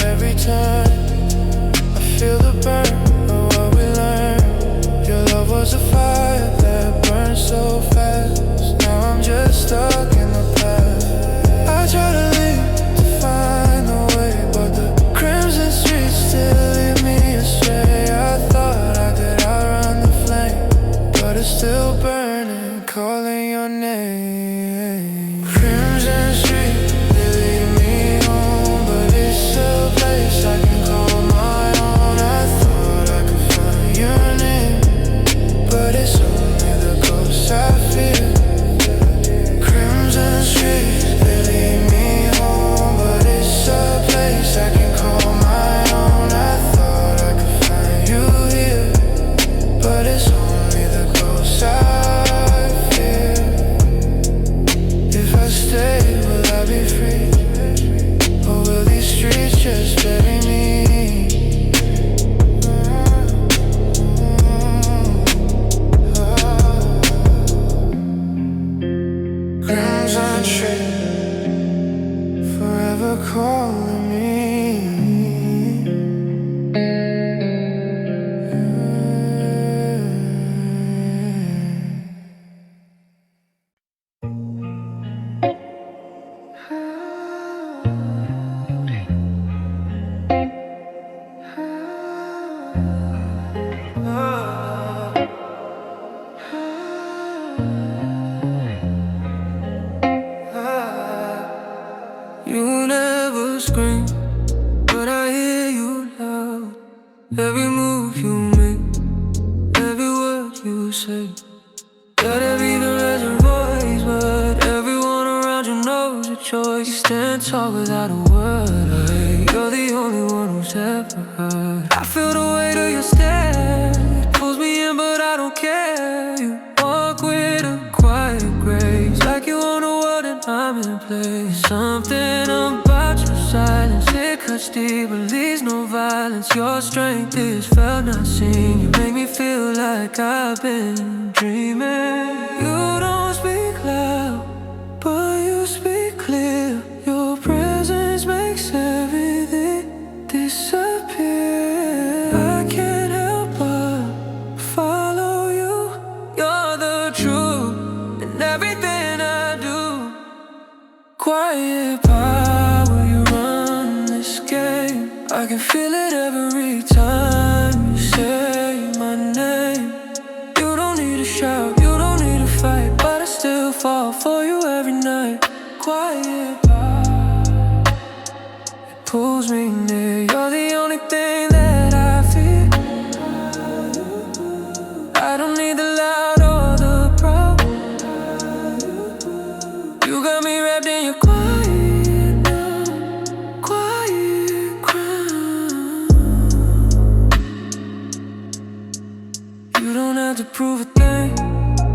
every turn, I feel the burn of what we learned. Your love was a fire that burned so fast. Now I'm just stuck in the past. I try to live to find the way, but the crimson streets still lead me astray. I thought I could outrun the flame, but it's still burning, calling your name. Crimson street, they lead me home, but it's a place I can call my own. I thought I could find your name, but it's only the ghosts I fear. Crimson street, they lead me home, but it's a place I can call my own. I thought I could find you here, but it's only the ghosts I fear. If I stay, will I be free? Or will these streets just bury me? Crimson street, forever calling me. You never scream, but I hear you loud. Every move you make, every word you say. Gotta be the reservoir voice, but everyone around you knows your choice. You stand tall without a word, you're the only one who's ever heard. I feel the weight of your stare, it pulls me in but I don't care. You walk with a quiet grace, like you own the world and I'm in place. Something about your silence, it cuts deep but leaves no violence. Your strength is felt, not seen. You make me feel like I've been dreaming. You don't speak loud, but you speak clear. Your presence makes everything disappear. I can't help but follow you. You're the truth in everything I do. Quiet power, you run this game. I can feel it every time you say my name. You don't need to shout, you don't need to fight, but I still fall for you every night. Quiet power, it pulls me near. You're the only thing that I fear. I don't need the loud or the proud. You got me wrapped in your quiet now, quiet crown. You don't have to prove a thing.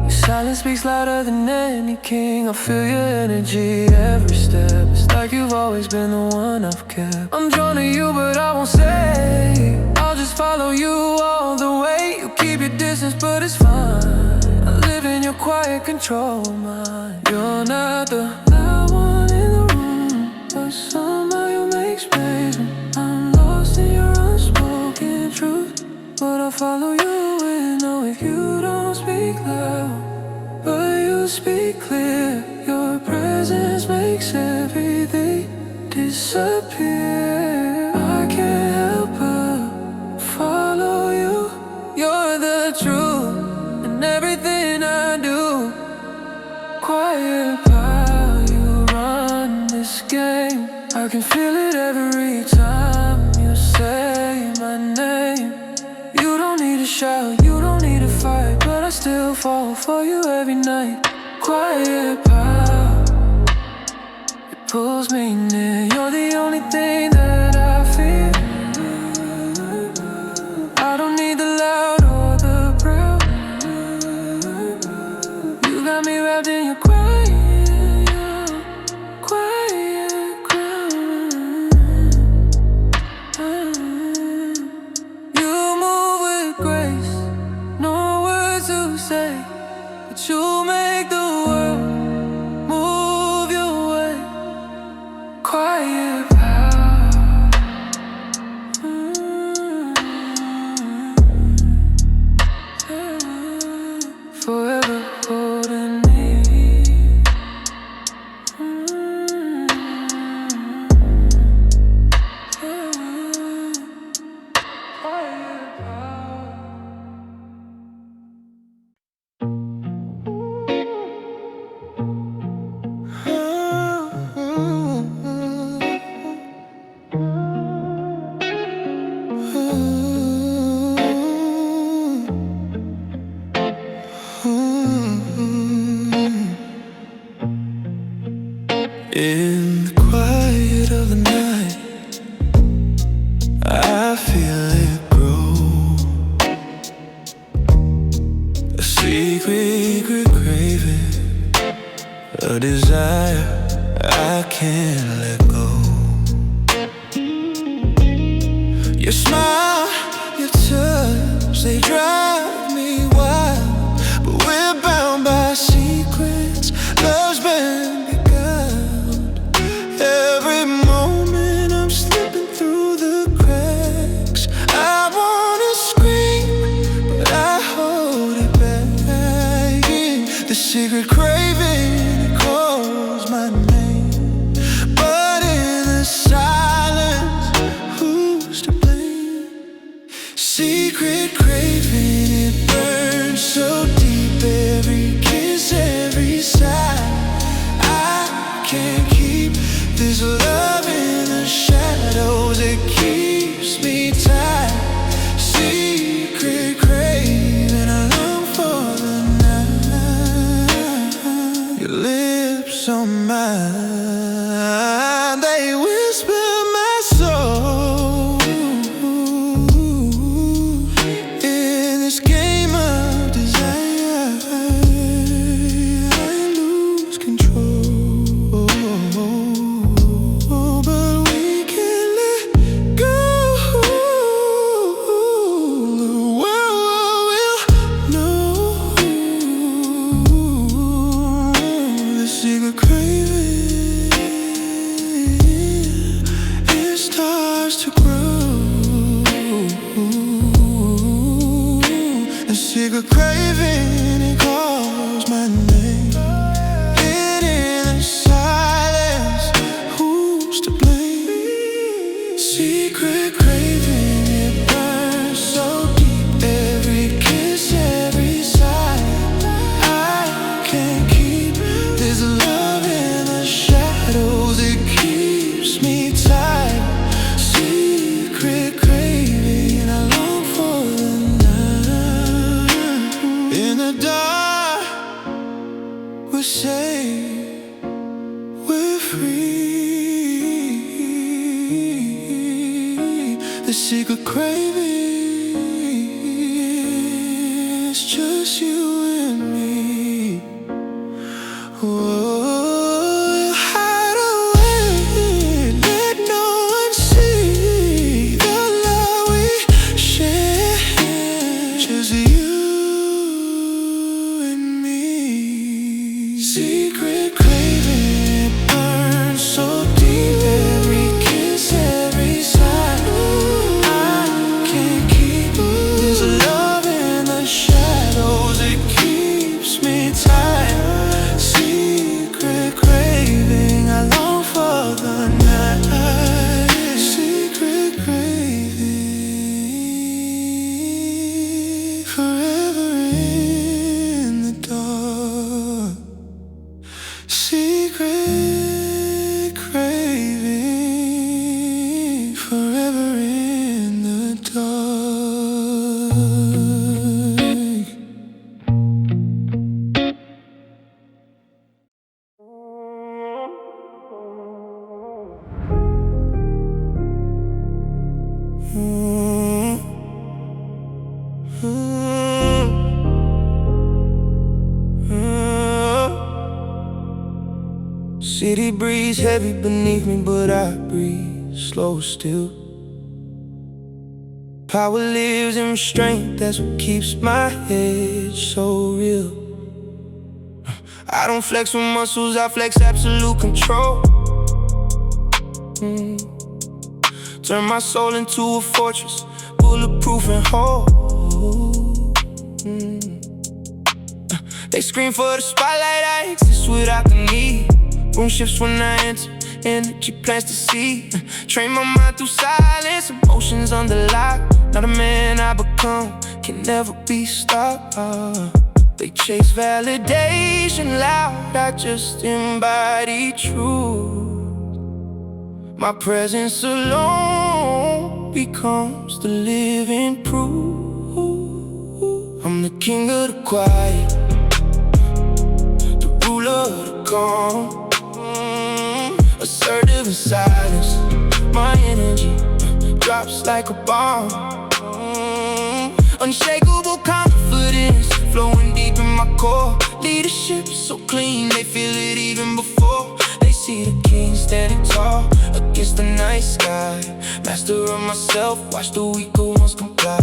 Your silence speaks louder than any king. I feel your energy every step. It's like you've always been the one I've kept. I'm drawn to you but I won't say. I'll just follow you all the way. You keep your distance but it's fine. I live in your quiet control mind. You're not the loud one in the room, but somehow you make space when I'm lost in your unspoken truth. But I follow you and know if you don't speak loud, but you speak clear. Your presence makes everything disappear. I can't help but follow you. You're the truth in everything I do. Quiet power, you run this game. can feel it every time you say my name. You don't need to shout, you don't need to fight, but I still fall for you every night. Quiet power, it pulls me near. You're the only thing that I feel. I don't need the loud or the proud. You got me wrapped in your quiet, quiet crown. You move with grace, no words to say, but you make the world move your way. Quiet power. Forever holding me. In the quiet of the night, I feel it grow. A secret craving, a desire I can't let go. Your smile, your touch, they drive me wild, but we're bound by secrets. Love's been every moment I'm slipping through the cracks. I wanna scream, but I hold it back. The secret craving, it calls my name, but in the silence, who's to blame? Secret craving, it burns so deep. Every kiss, every sigh, I can't keep this love in the shadows. It keeps me tight. Secret craving, I long for the night. Your lips on mine, they whisper my soul. In this game of desire, I lose control. But we can't let go. The world will know. The secret craving, it starts to grow. The secret craving, it calls my name, and in the silence, who's to blame? Secret craving, it burns so deep. Every kiss, every sigh, I can't keep this love in the shadows. It keeps me tight. Secret craving, I long for the night. In the dark, we're safe, we're free. The secret craving, it's just you and me. Whoa, hide away, let no one see the love we share. Just you and me. Secret craving, it burns so deep. Every kiss, every sigh, I can't keep this love in the shadows. It Forever in the dark. City breeze heavy beneath me, but I breathe slow still. Power lives in restraint, that's what keeps my head so real. I don't flex with muscles, I flex absolute control. Turn my soul into a fortress, bulletproof and whole. They scream for the spotlight, I exist without the need. Room shifts when I enter, energy plants to see. Train my mind through silence, emotions under lock. Not a man I become, can never be stopped. They chase validation loud, I just embody truth. My presence alone becomes the living proof. I'm the king of the quiet, the ruler of the calm. Assertive in silence, my energy drops like a bomb. Unshakable confidence flowing deep in my core. Leadership so clean, they feel it even before they see the king standing tall against the night sky. Master of myself, watch the weaker ones comply.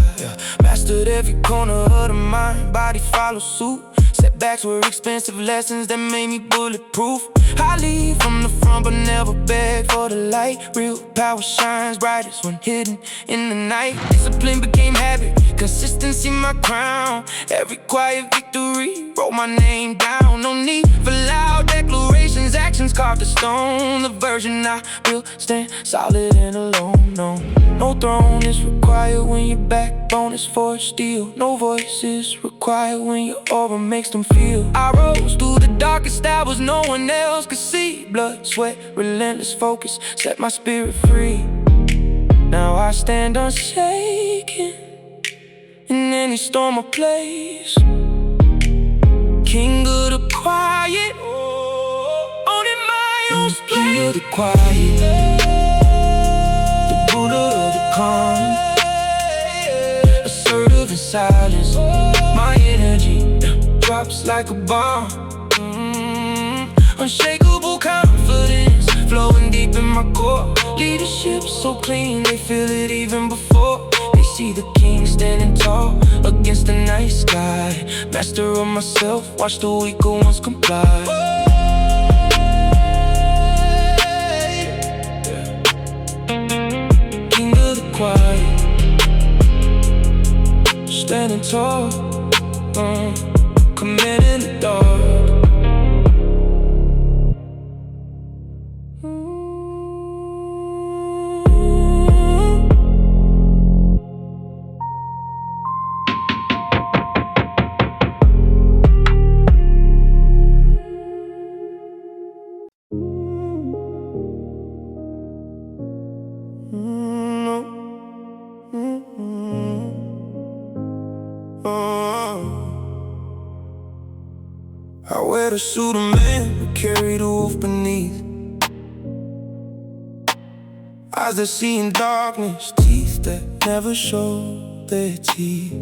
Mastered every corner of the mind, body follow suit. Setbacks were expensive lessons that made me bulletproof. I lead from the front but never beg for the light. Real power shines brightest when hidden in the night. Discipline became habit, consistency my crown. Every quiet victory wrote my name down. No need for loud declarations, actions carved in stone. The version I will stand solid and alone. No throne is required when your backbone is forged steel. No voice is required when your aura makes them feel. I rose through the darkest hours no one else could see. Blood, sweat, relentless focus set my spirit free. Now I stand unshaken in any storm or place. King of the quiet, owning my own space. King of the quiet, the ruler of the calm. Assertive in silence, my energy drops like a bomb. Unshakable confidence flowing deep in my core. Leadership so clean, they feel it even before they see the king standing tall against the night sky. Master of myself, watch the weaker ones comply. King of the quiet, standing tall, commanding the dark. I wear the suit of man, but carry the wolf beneath. Eyes that see in darkness, teeth that never show their teeth.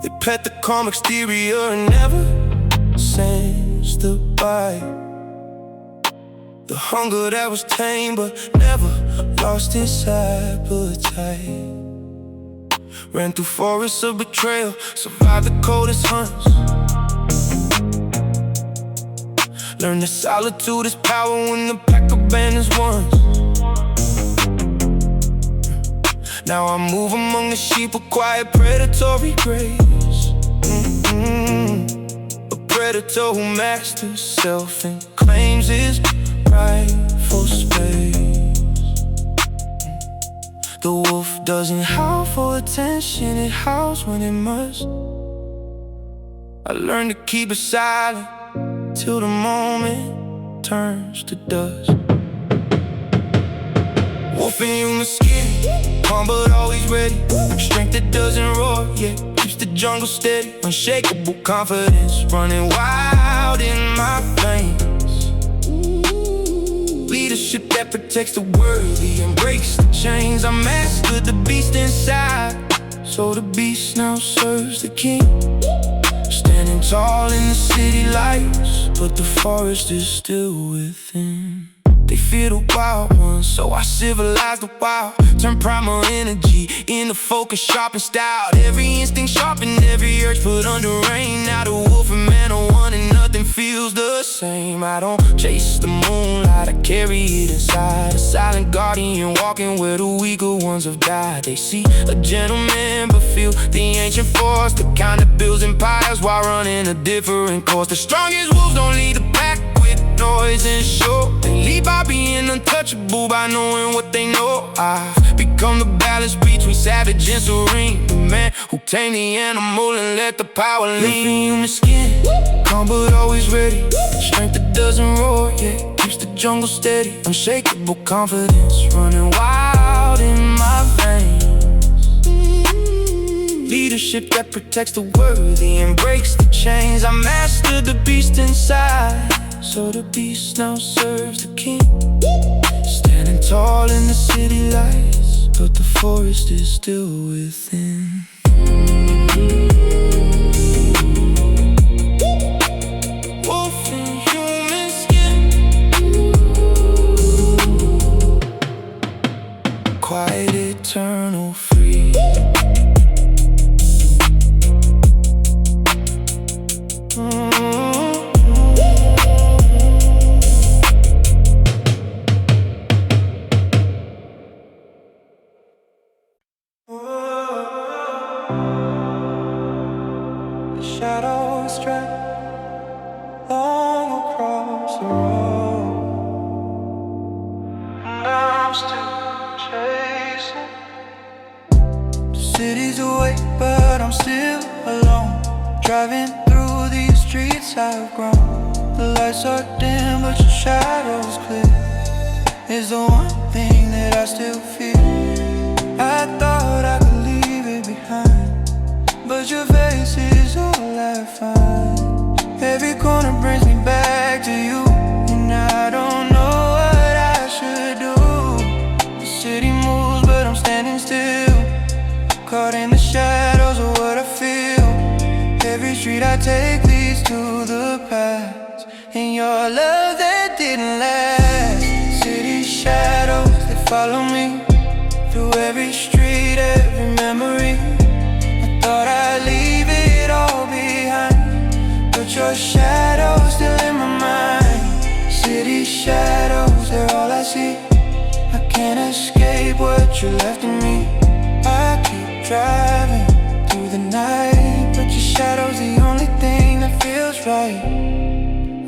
They pet the calm exterior and never sense the bite. The hunger that was tame but never lost its appetite. Ran through forests of betrayal, survived the coldest hunts. Learn that solitude is power when the pack abandons ones. Now I move among the sheep with quiet predatory grace. A predator who masters self and claims his rightful space. The wolf doesn't howl for attention, it howls when it must. I learned to keep it silent till the moment turns to dust. Wolf in human skin, calm but always ready. Strength that doesn't roar, yeah, keeps the jungle steady. Unshakable confidence, running wild in my veins. Leadership that protects the worthy and breaks the chains. I mastered the beast inside, so the beast now serves the king. Standing tall in the city lights, but the forest is still within. They fear the wild ones, so I civilize the wild. Turn primal energy into focus, sharp and styled. Every instinct sharpened, every urge put under rein. Now the wolf and man are one and nothing feels the same. I don't chase the moonlight, I carry it inside. A silent guardian walking where the weaker ones have died. They see a gentleman but feel the ancient force, the kind that builds empires while running a different course. The strongest wolves don't lead the pack with noise and show. They lead by being untouchable, by knowing what they know. I've become the balance between savage and serene, the man who tame the animal and let the power lean. Living human skin, calm but always ready. Strength that doesn't roar, yeah, keeps the jungle steady. Unshakable confidence, running wild in my veins. Leadership that protects the worthy and breaks the chains. I mastered the beast inside, so the beast now serves the king. Standing tall in the city lights, but the forest is still within. Wolf in human skin, quiet, eternal, free. Shadows drag long across the road, and I'm still chasing. The city's awake, but I'm still alone. Driving through these streets I've grown. The lights are dim, but your shadow's clear. Is the one thing that I still feel. I thought I could leave it behind, but your face is all I find. Every corner brings me back to you, and I don't know what I should do. The city moves, but I'm standing still, caught in the shadows of what I feel. Every street I take leads to the past, and your love that didn't last. City shadows, they follow me through every street, every memory. Thought I'd leave it all behind, but your shadow's still in my mind. City shadows, they're all I see. I can't escape what you left in me. I keep driving through the night, but your shadow's the only thing that feels right.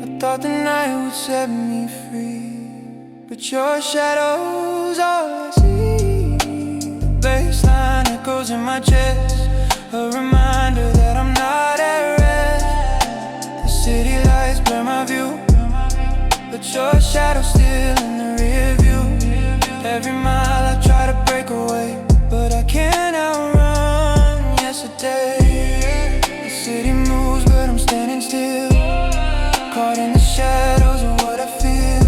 I thought the night would set me free, but your shadow's all I see. The baseline echoes in my chest, a reminder that I'm not at rest. The city lights blur my view, but your shadow's still in the rear view. Every mile I try to break away, but I can't outrun yesterday. The city moves, but I'm standing still, caught in the shadows of what I feel.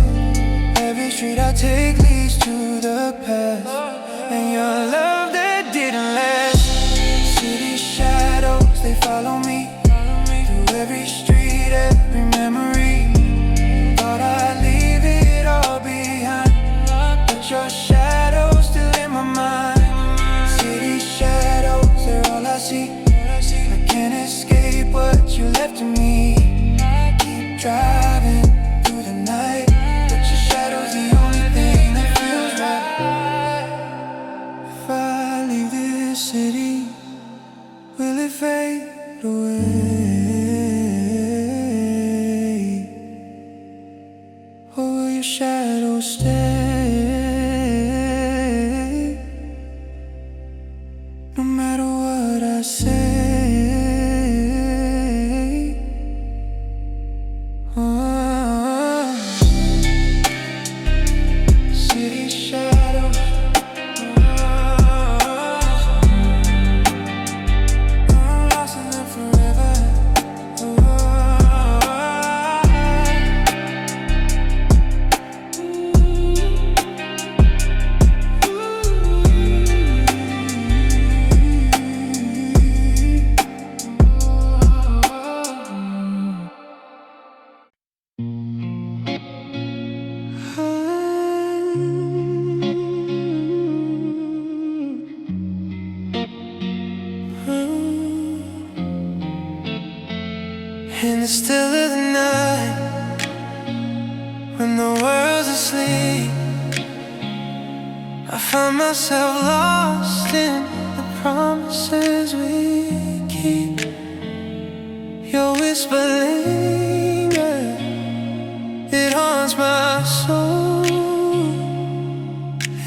Every street I take leads to the past, and your love that didn't last. City shadows, they follow me through every street, every memory. Thought I'd leave it all behind, but your shadow's still in my mind. City shadows, they're all I see. I can't escape what you left to me. I keep driving through the night, but your shadow's the only thing that feels right. If I leave this city, will it fade away, or will your shadow stay? No matter what I say. City shadows, In the still of the night, when the world's asleep, I find myself lost in the promises we keep. Your whisper lingers, it haunts my soul.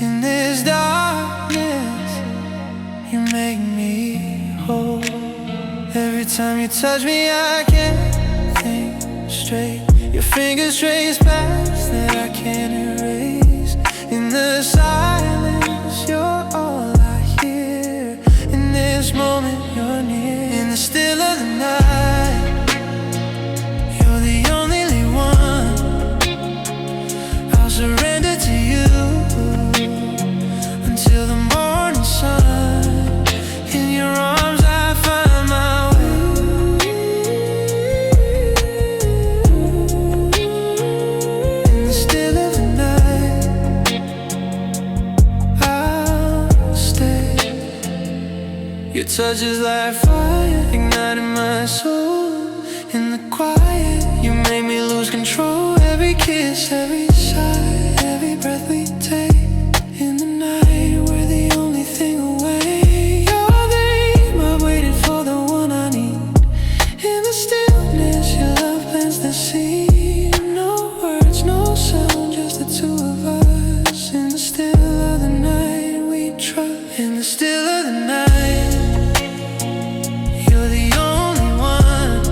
In this darkness, you make me whole. Every time you touch me, I can't think straight. Your fingers trace paths that I can't erase. In the silence, you're all I hear. In this moment, you're near. In the still of the night, you're the only one. I'll surrender to you until the morning sun. In your arms, I find my way. In the still of the night, I'll stay. Your touch is like fire, igniting my soul. In the quiet, you make me lose control. Every kiss, every sigh, every breath we take. In the night, we're the only thing away. You're the dream I've waited for, the one I need. In the stillness, your love plants the seed. No words, no sound, just the two of us. In the still of the night, we trust. In the still of the night, you're the only one.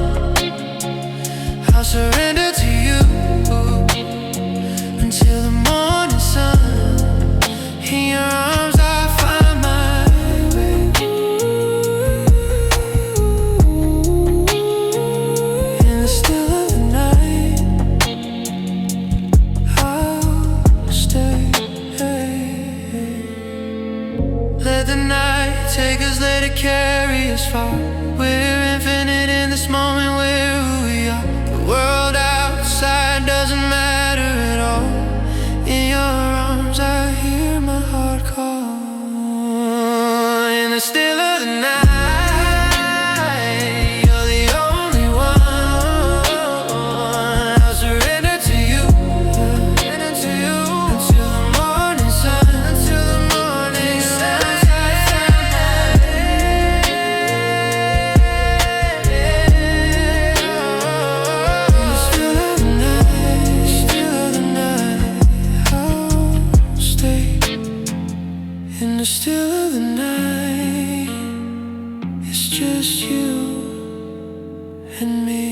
I'll surrender to you until the morning sun. In your arms, I find my way. In the still of the night, I'll stay. Let the night take us, let it carry us far. We're infinite in this moment, we're who we are. The world outside doesn't matter at all. In your arms, I hear my heart call. In the still of the night, you're the only one. I'll surrender to you until the morning sun. Until the morning sun. In the still of the night, still of the night, I'll stay. In the still of the night, it's just you and me.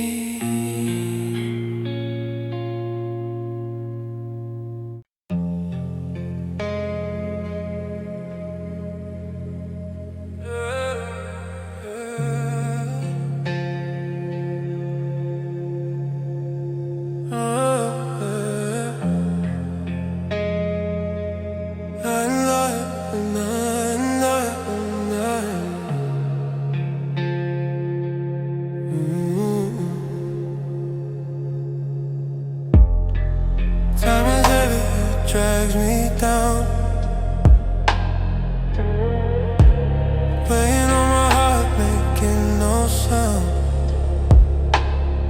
Time is heavy, it drags me down. Playing on my heart, making no sound.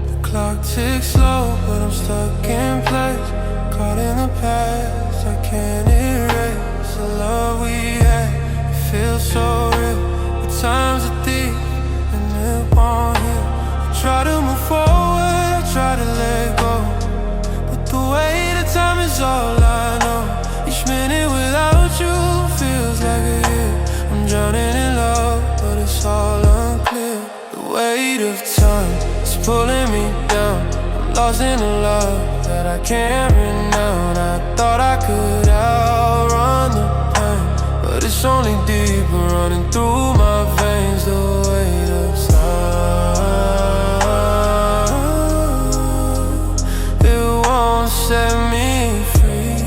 The clock ticks slow, but I'm stuck in place. Caught in the past, I can't erase the love we had. It feels so real, but time's a thief and it won't heal. I try to move forward, I try to let go, but the weight of time is all I know. Each minute without you feels like a year. I'm drowning in love, but it's all unclear. The weight of time is pulling me down. I'm lost in a love that I can't renounce. I thought I could outrun the pain, but it's only deeper running through my veins. The weight of time, it won't set me free.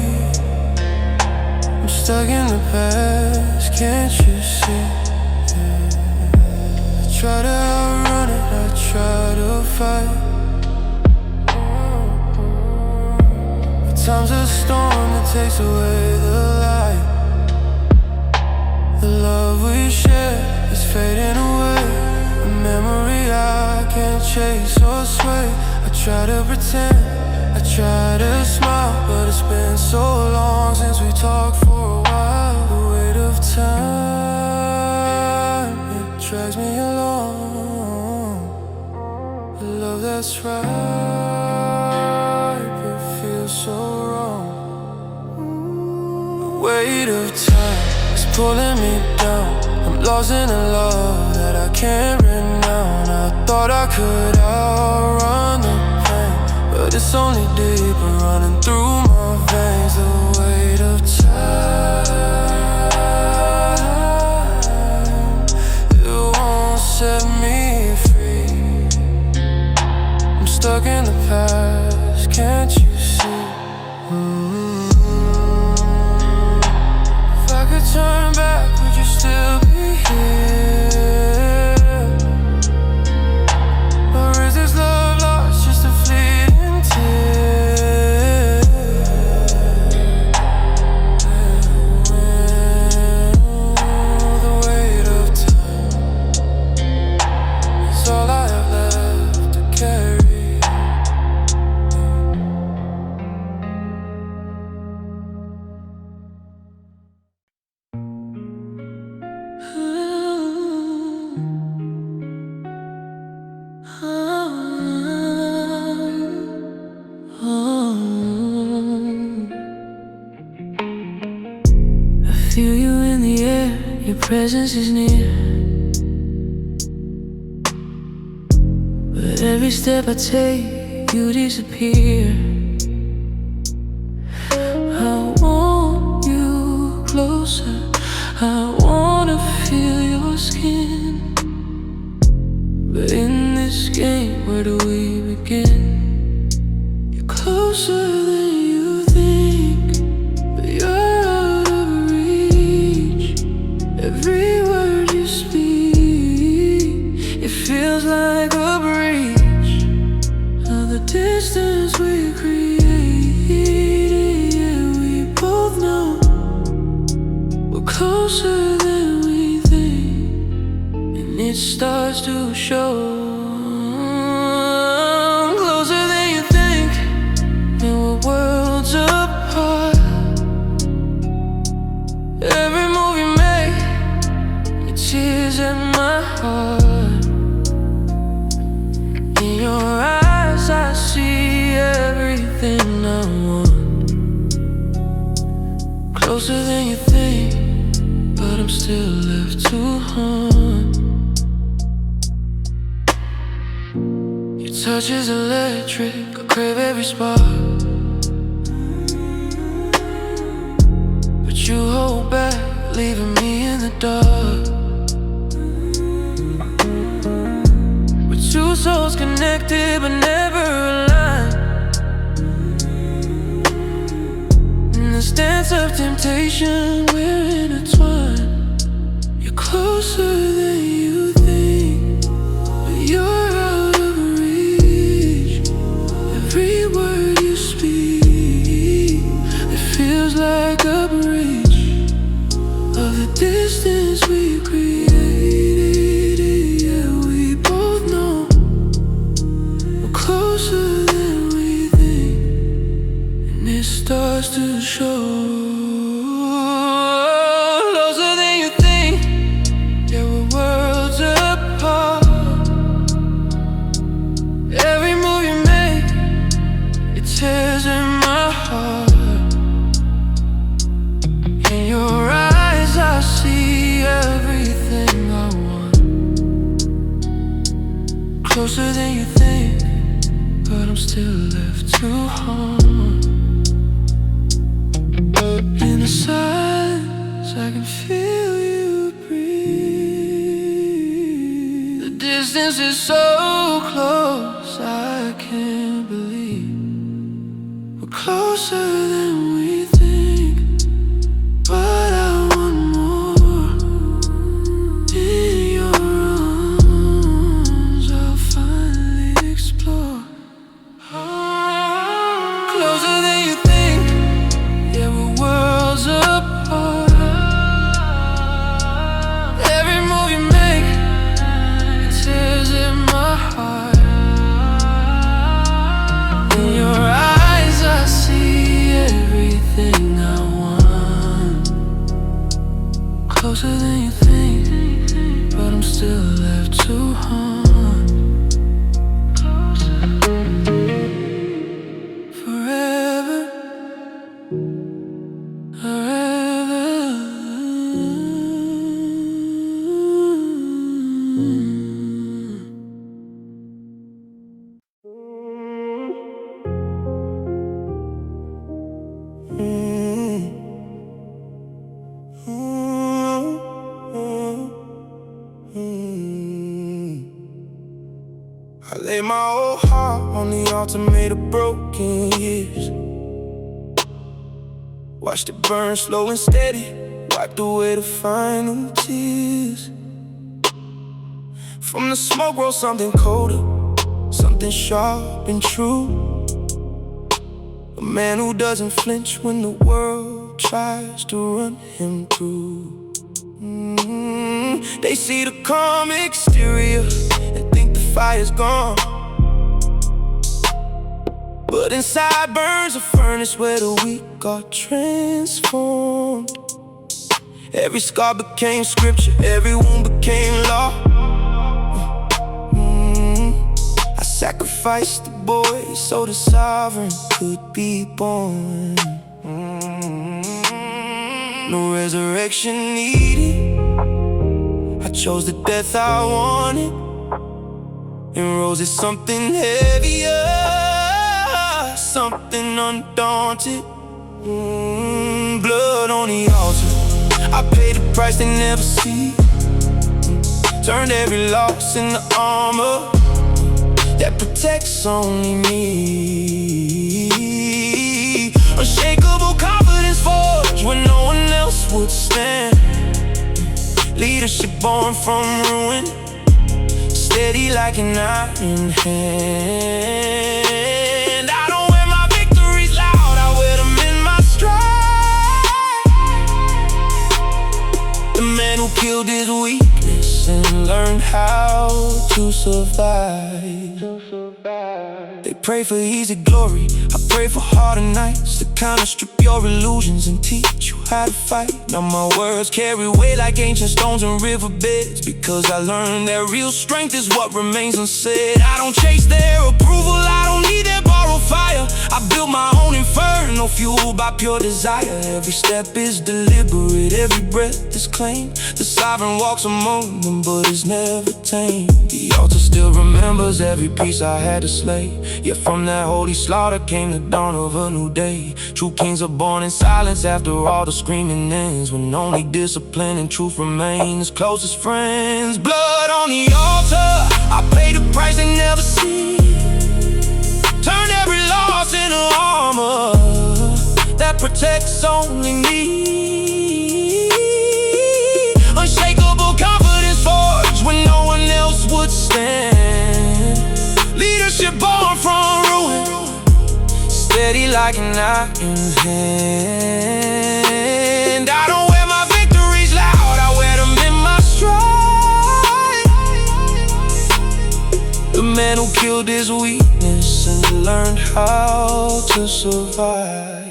I'm stuck in the past, can't you see? I try to outrun it, I try to fight. But time's a storm that takes away the light. The love we shared is fading away, a memory I can't chase or sway. try to pretend, I try to smile, but it's been so long since we talked for a while. The weight of time, it drags me along. The love that's right, but feels so wrong. The weight of time is pulling me down. I'm lost in a love that I can't renounce. I thought I could outrun the pain, but it's only deeper running through my veins. The weight of time, it won't set me free. I'm stuck in the past, can't you see? If I could turn back, would you still be here? Or is this love lost, just a fleeting tear? The weight of time is all I have left to carry. I feel you in the air, your presence is near. But every step I take, you disappear. I want you closer, I wanna feel your skin. But in this game, where do we begin? You're closer than you think, but you're out of reach. Every word you speak, it feels like a breach of the distance we created. Yeah, we both know we're closer than we think, and it starts to show. Closer than you think, and we're worlds apart. Every move you make, it tears at my heart. In your eyes I see everything I want. Closer than you think, but I'm still left to haunt. Your touch is electric, I crave every spark. But you hold back, leaving me in the dark. We're two souls connected but never aligned. In this dance of temptation, we're intertwined. You're closer than you think, but you're out of reach. Every word you speak, it feels like a breach of the distance we created. Yeah, we both know we're closer than we think, and it starts to show. Closer than you think, yeah, we're worlds apart. Every move you make, it tears in my heart. In your eyes I see everything I want. Closer than you think, but I'm still left to haunt. In the silence I can feel you breathe. The distance is so close, I can't believe we're closer than we think. But I want more. In your arms I'll finally explore. Closer than you think, yeah, we're worlds apart. Every move you make, it tears in my heart. than you think, but I'm still left to haunt. Forever, forever. I lay my whole heart on the altar made of broken years. Watched it burn slow and steady, wiped away the final tears. From the smoke rose something colder, something sharp and true. A man who doesn't flinch when the world tries to run him through. They see the calm exterior and think the fire's gone, but inside burns a furnace where the weak are transformed. Every scar became scripture, every wound became law. I sacrificed the boy so the sovereign could be born. No resurrection needed, I chose the death I wanted. And rose is something heavier, something undaunted. Blood on the altar, I paid the price they never see. Turned every loss into armor that protects only me. Unshakable confidence forged when no one else would stand. Leadership born from ruin, steady like an iron hand. I don't wear my victories loud, I wear them in my stride. The man who killed his weakness and learned how to survive. They pray for easy glory, I pray for harder nights, the kind of strip your illusions and teach you how to fight. Now my words carry weight like ancient stones and riverbeds, because I learned that real strength is what remains unsaid. I don't chase their approval, I don't need their borrowed fire. I built my own inferno, fueled by pure desire. Every step is deliberate, every breath is claimed. The sovereign walks among them, but is never tamed. The altar still remembers every piece I had to slay. Yet from that holy slaughter came the dawn of a new day. True kings are born in silence after all the screaming ends, when only discipline and truth remain as closest friends. Blood on the altar, I paid the price they never see. Turned every loss into armor that protects only me. Unshakable confidence forged when no one else would stand. Leadership born from ruin, steady like an iron hand. I don't wear my victories loud, I wear them in my stride. The man who killed his weakness and learned how to survive.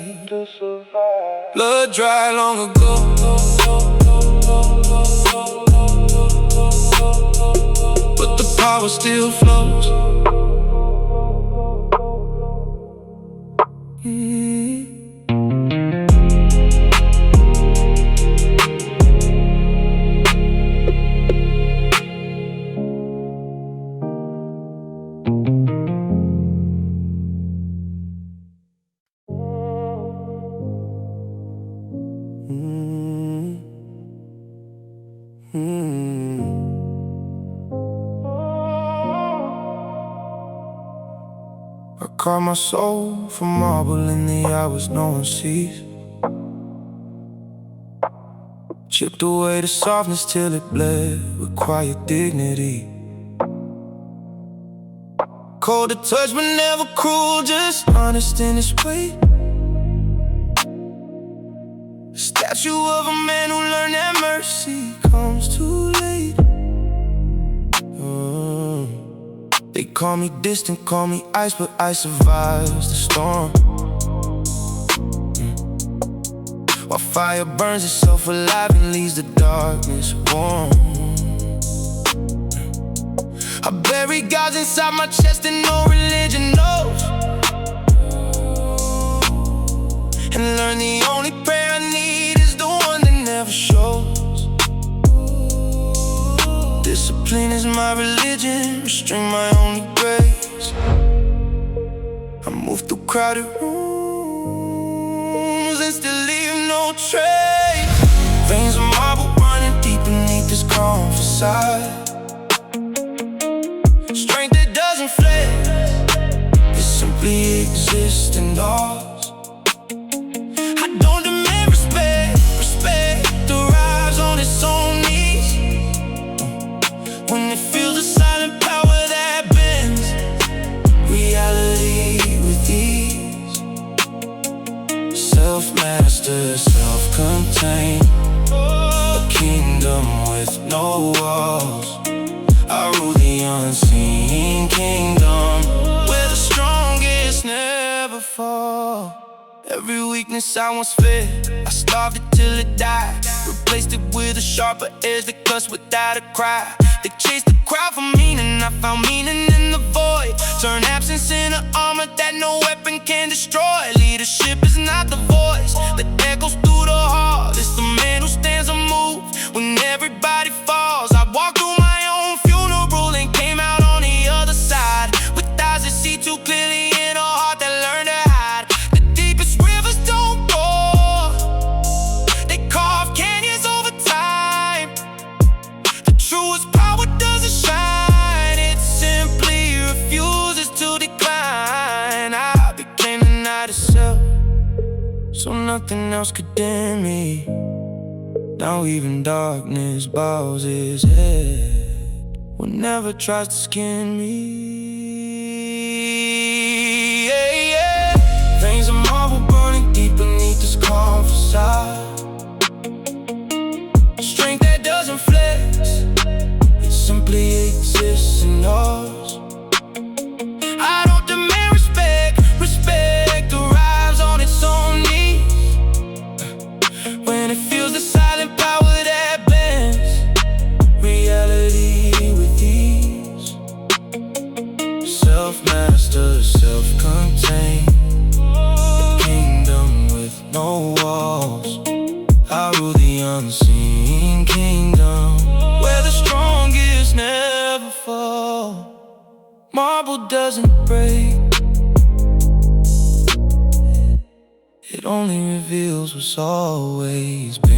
Blood dry long ago, but the power still flows. I carved my soul from marble in the hours no one sees. Chipped away the softness till it bled with quiet dignity. Cold to touch but never cruel, just honest in its way. Statue of a man who learned that mercy comes too late. They call me distant, call me ice, but ice survives the storm. While fire burns itself alive and leaves the dark darkness warm. I bury gods inside my chest and no religion knows, and learn the only prayer I need is the one that never shows. Discipline is my religion, restraint my only grace. I move through crowded rooms and still leave no trace. Veins of marble running deep beneath this calm facade. Strength that doesn't flex, it simply exists in ours. I don't demand respect, respect arrives on its own knees. When it feels the silent power that bends reality with ease. Self-master, self-contained, a kingdom with no walls. I rule the unseen kingdom, where the strongest never fall. Every weakness I once fed, I starved it till it died. Replaced it with a sharper edge that cuts without a cry. They chased the crowd for meaning, I found meaning in the void. Turn absence into armor that no weapon can destroy. Leadership is not the voice that echoes through the heart. It's the man who stands unmoved when everybody falls. I walked through my own funeral and came out on the other side, with eyes that see too clearly and a heart that learned to hide. The deepest rivers don't roar, they carve canyons over time. The truest power doesn't shine, it simply refuses to decline. I became the night itself, so nothing else could dim me. Now even darkness bows its head, whenever tries to skin me. Yeah, yeah. Veins of marble burning deep beneath this calm facade. Strength that doesn't flex, it simply exists in ours. I don't demand respect, respect arrives on its own knees. When it feels the silent power that bends reality with ease. Self-master, self-contained, a kingdom with no walls. I rule the unseen kingdom, where the strongest never fall. Marble doesn't break, it only reveals what's always been.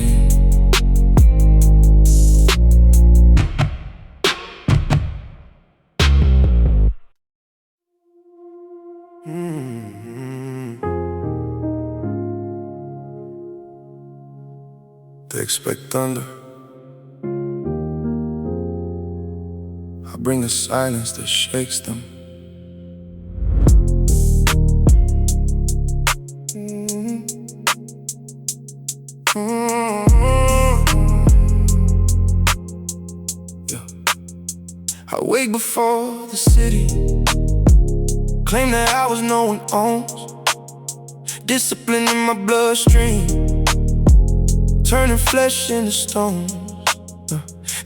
They expect thunder, I bring the silence that shakes them. Yeah. I wake before the city, claim that I was no one owns. Discipline in my bloodstream, turning flesh into stone.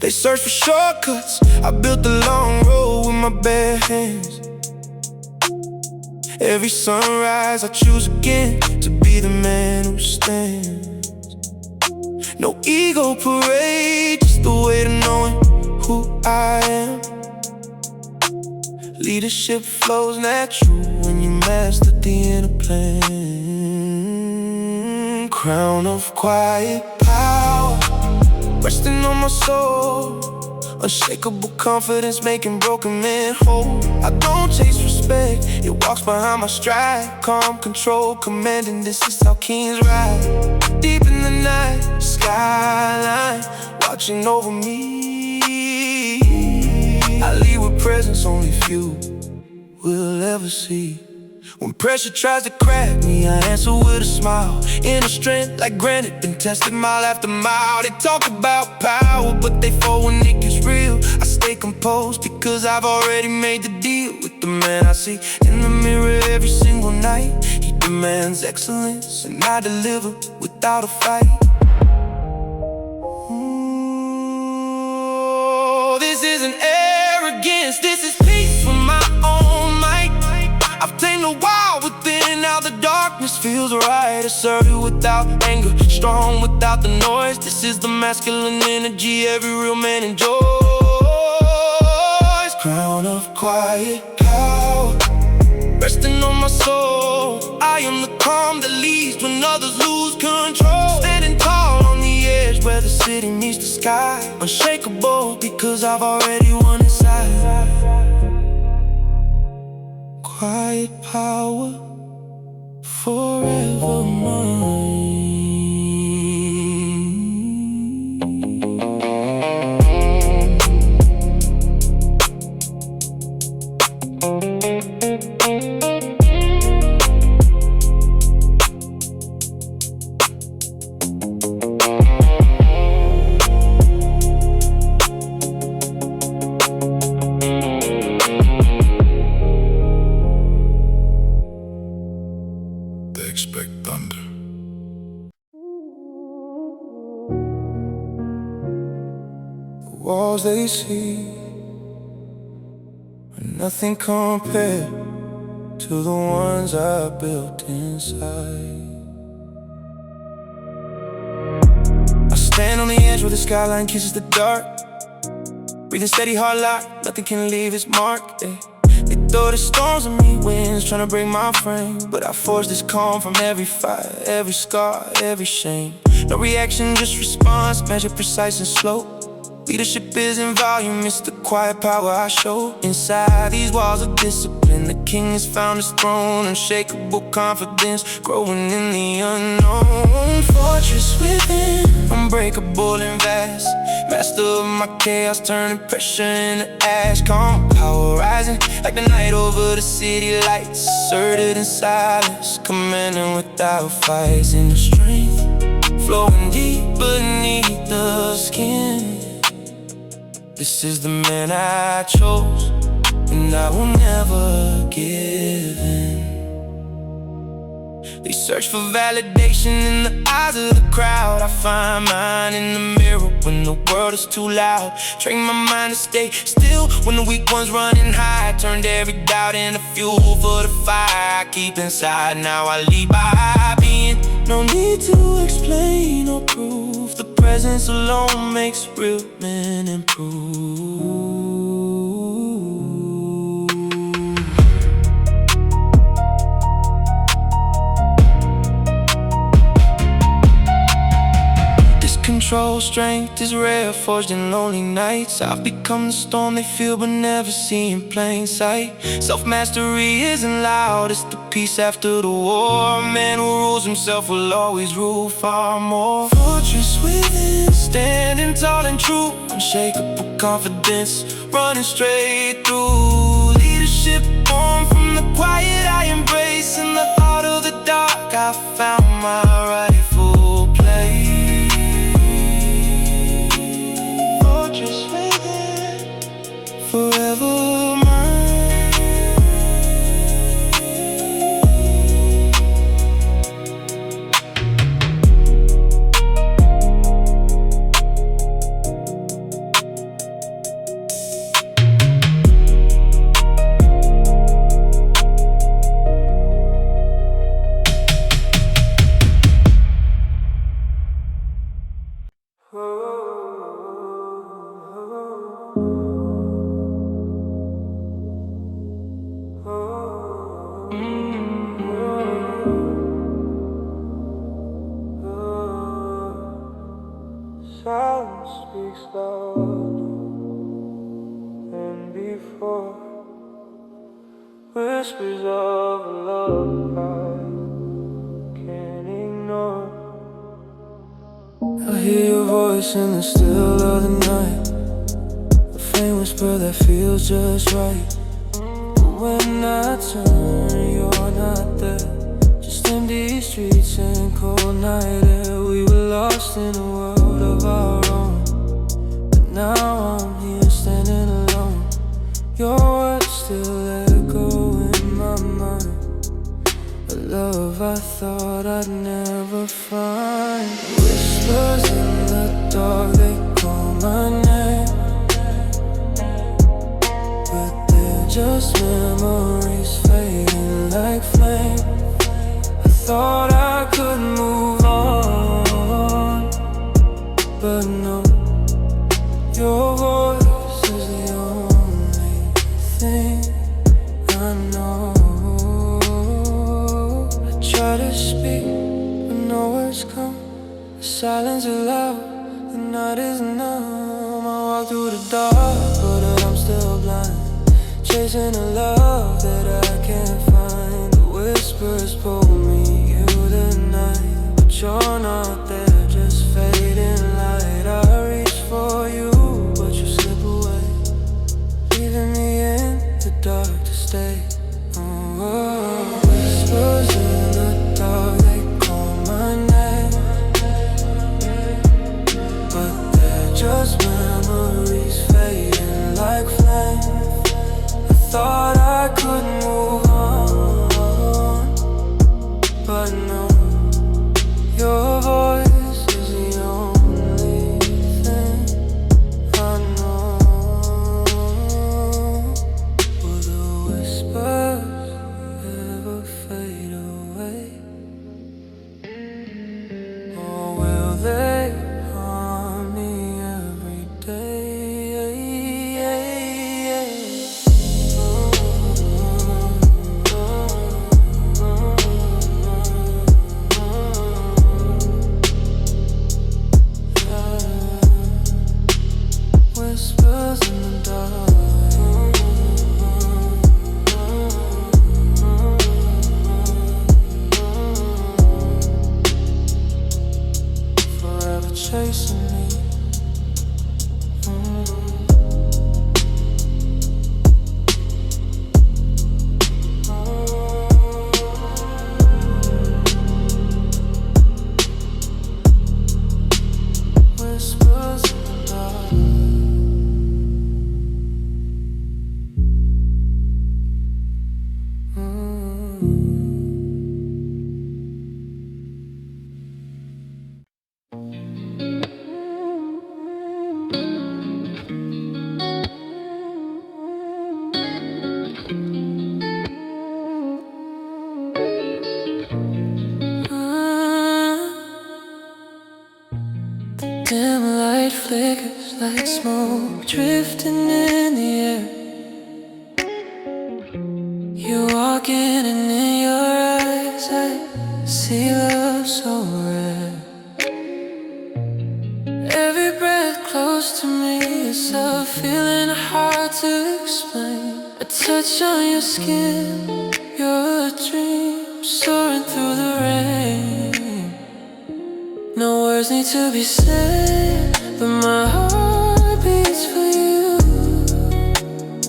They search for shortcuts, I built the long road with my bare hands. Every sunrise I choose again to be the man who stands. No ego parade, just the way to knowing who I am. Leadership flows natural when you master the inner plan. Crown of quiet power resting on my soul, unshakable confidence making broken men whole. I don't chase respect, it walks behind my stride. Calm control, commanding, this is how kings ride. Deep in the night, skyline watching over me. I lead with presence only few will ever see. When pressure tries to crack me, I answer with a smile. Inner strength like granite, been tested mile after mile. They talk about power, but they fall when it gets real. I stay composed because I've already made the deal with the man I see in the mirror every single night. He demands excellence, and I deliver without a fight. This is peace from my own might. I've tamed the wild within, now the darkness feels right. Assertive without anger, strong without the noise. This is the masculine energy every real man enjoys. Crown of quiet power, resting on my soul. I am the calm that leads when others lose control. Standing tall on the edge where the city meets the sky. Unshakable because I've already won inside. Quiet power, forever mine. Expect thunder. The walls they see are nothing compared to the ones I built inside. I stand on the edge where the skyline kisses the dark, breathing steady, heart locked, nothing can leave its mark. They throw the storms on me, winds trying to break my frame, but I forge this calm from every fire, every scar, every shame. No reaction, just response, measured, precise and slow. Leadership is in volume, it's the quiet power I show. Inside these walls of discipline, the king has found his throne. Unshakable confidence, growing in the unknown. Fortress within, unbreakable and vast. Master of my chaos, turning pressure into ash. Calm power rising like the night over the city lights. Asserted in silence, commanding without fights. In the strength, flowing deep beneath the skin. This is the man I chose, and I will never give in. They search for validation in the eyes of the crowd. I find mine in the mirror when the world is too loud. Train my mind to stay still when the weak one's running high. Turned every doubt into fuel for the fire I keep inside. Now I lead by being. No need to explain or prove. The presence alone makes real men improve. Control, strength is rare, forged in lonely nights. I've become the storm they feel but never see in plain sight. Self-mastery isn't loud, it's the peace after the war. A man who rules himself will always rule far more. Fortress within, standing tall and true. Unshakable confidence, running straight through. Leadership born from the quiet I embrace. In the heart of the dark I found my rightful place. Forever mine. Silence speaks louder than before. Whispers of a love I can't ignore. I hear your voice in the still of the night, a faint whisper that feels just right. But when I turn, you're not there. Just empty streets and cold night air. We were lost in a world of our own, but now I'm here standing alone. Your words still echo in my mind, a love I thought I'd never find. Whispers in the dark, they call my name, but just memories fading like flame. I thought I could move on, but no, your voice is the only thing I know. I try to speak, but no words come. The silence is loud, the night is numb. I walk through the dark, but I'm still blind, chasing a love that I can't find. The whispers pull me you tonight, but you're not there, just fading light. I reach for you, but you slip away, leaving me in the dark to stay. Oh, whispers in the dark, they call my name, but they're just memories fading like flame. I thought I could move on, but no, your voice is the only thing I know. Will the whispers ever fade away, or will they haunt me every day? Whispers in the dark, forever chasing me. Whispers in the dark. Dim light flickers like smoke drifting in the air. You're walking and in your eyes I see love so rare. Every breath close to me is a feeling hard to explain. A touch on your skin, you're a dream soaring through the rain. No words need to be said, but my heart beats for you.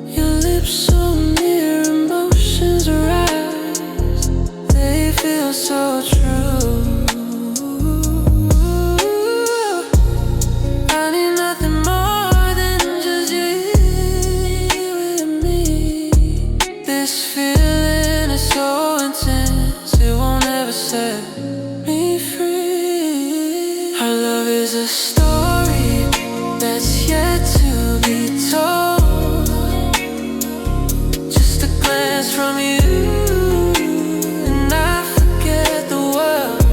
Your lips so near, emotions rise, they feel so true. I need nothing more than just you with me. This feeling is so intense, it won't ever set me free. Our love is a story that's yet to be told. Just a glance from you and I forget the world.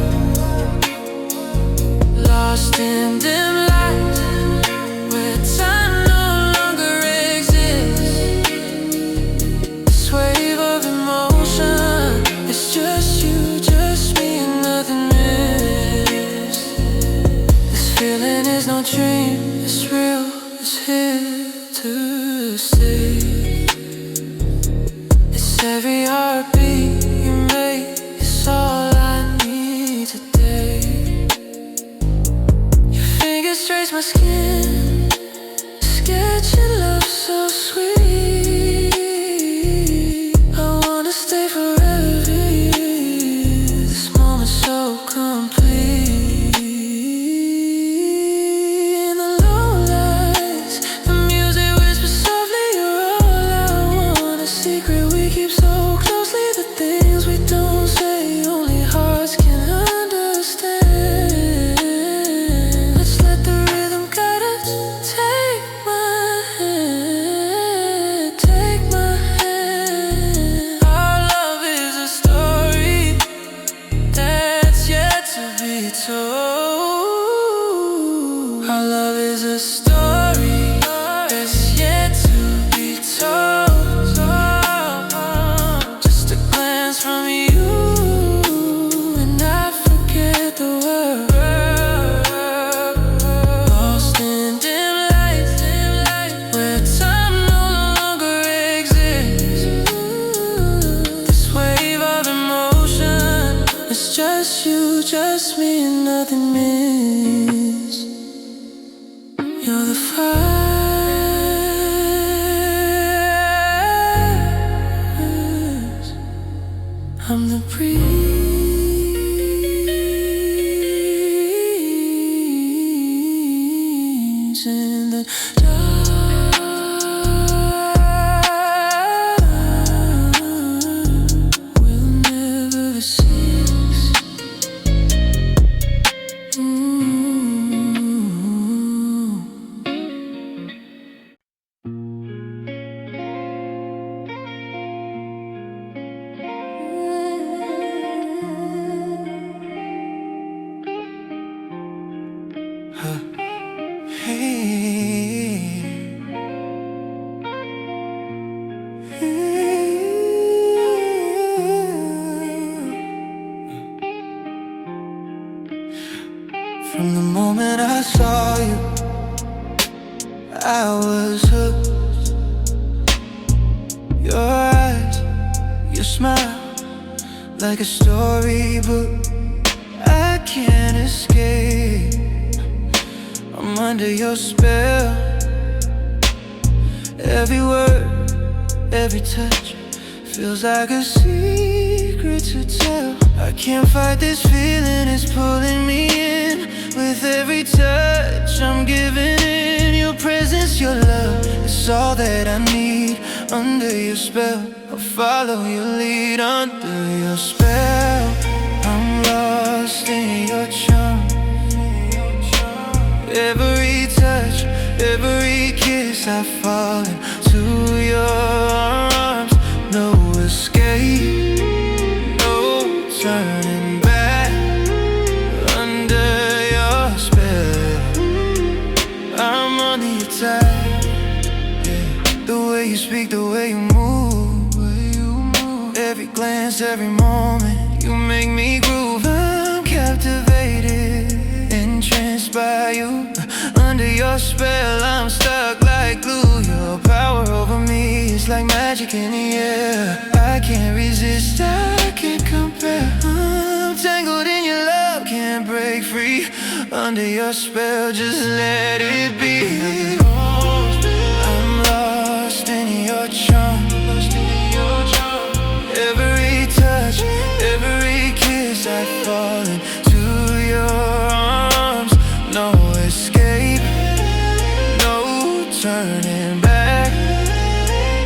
Lost in dim lights where time no longer exists. This wave of emotion, it's just you, just me and nothing missed. This feeling is no dream, it's real, it's here to stay. It's every heartbeat you make, it's all I need today. Your fingers trace my skin, sketching love so sweet. I wanna stay forever here, this moment so complete. In the low lights, the music whispers softly, you're all I want. A secret we keep so closely, the things we don't say, only hearts can understand. Let's let the rhythm guide just me and nothing miss. You're the fire, I'm the breeze in the dark. We'll never cease. From the moment I saw you, I was hooked. Your eyes, your smile, like a storybook I can't escape. I'm under your spell. Every word, every touch feels like a secret to tell. I can't fight this feeling, it's pulling me in. With every touch I'm giving in. Your presence, your love, it's all that I need. Under your spell, I'll follow your lead. Under your spell, I'm lost in your charm. Every touch, every kiss, I fall into your arms. No escape, no turning back. Under your spell, I'm on the attack. Yeah. The way you speak, the way you move, every glance, every moment, you make me groove. I'm captivated, entranced by you. Under your spell, I'm stuck like glue. Your power over me is like magic in the air. I can't resist, I can't compare. I'm tangled in your love, can't break free. Under your spell, just let it be. I'm lost in your charm. Every touch, every kiss, I fall into your arms. No escape, no turning back.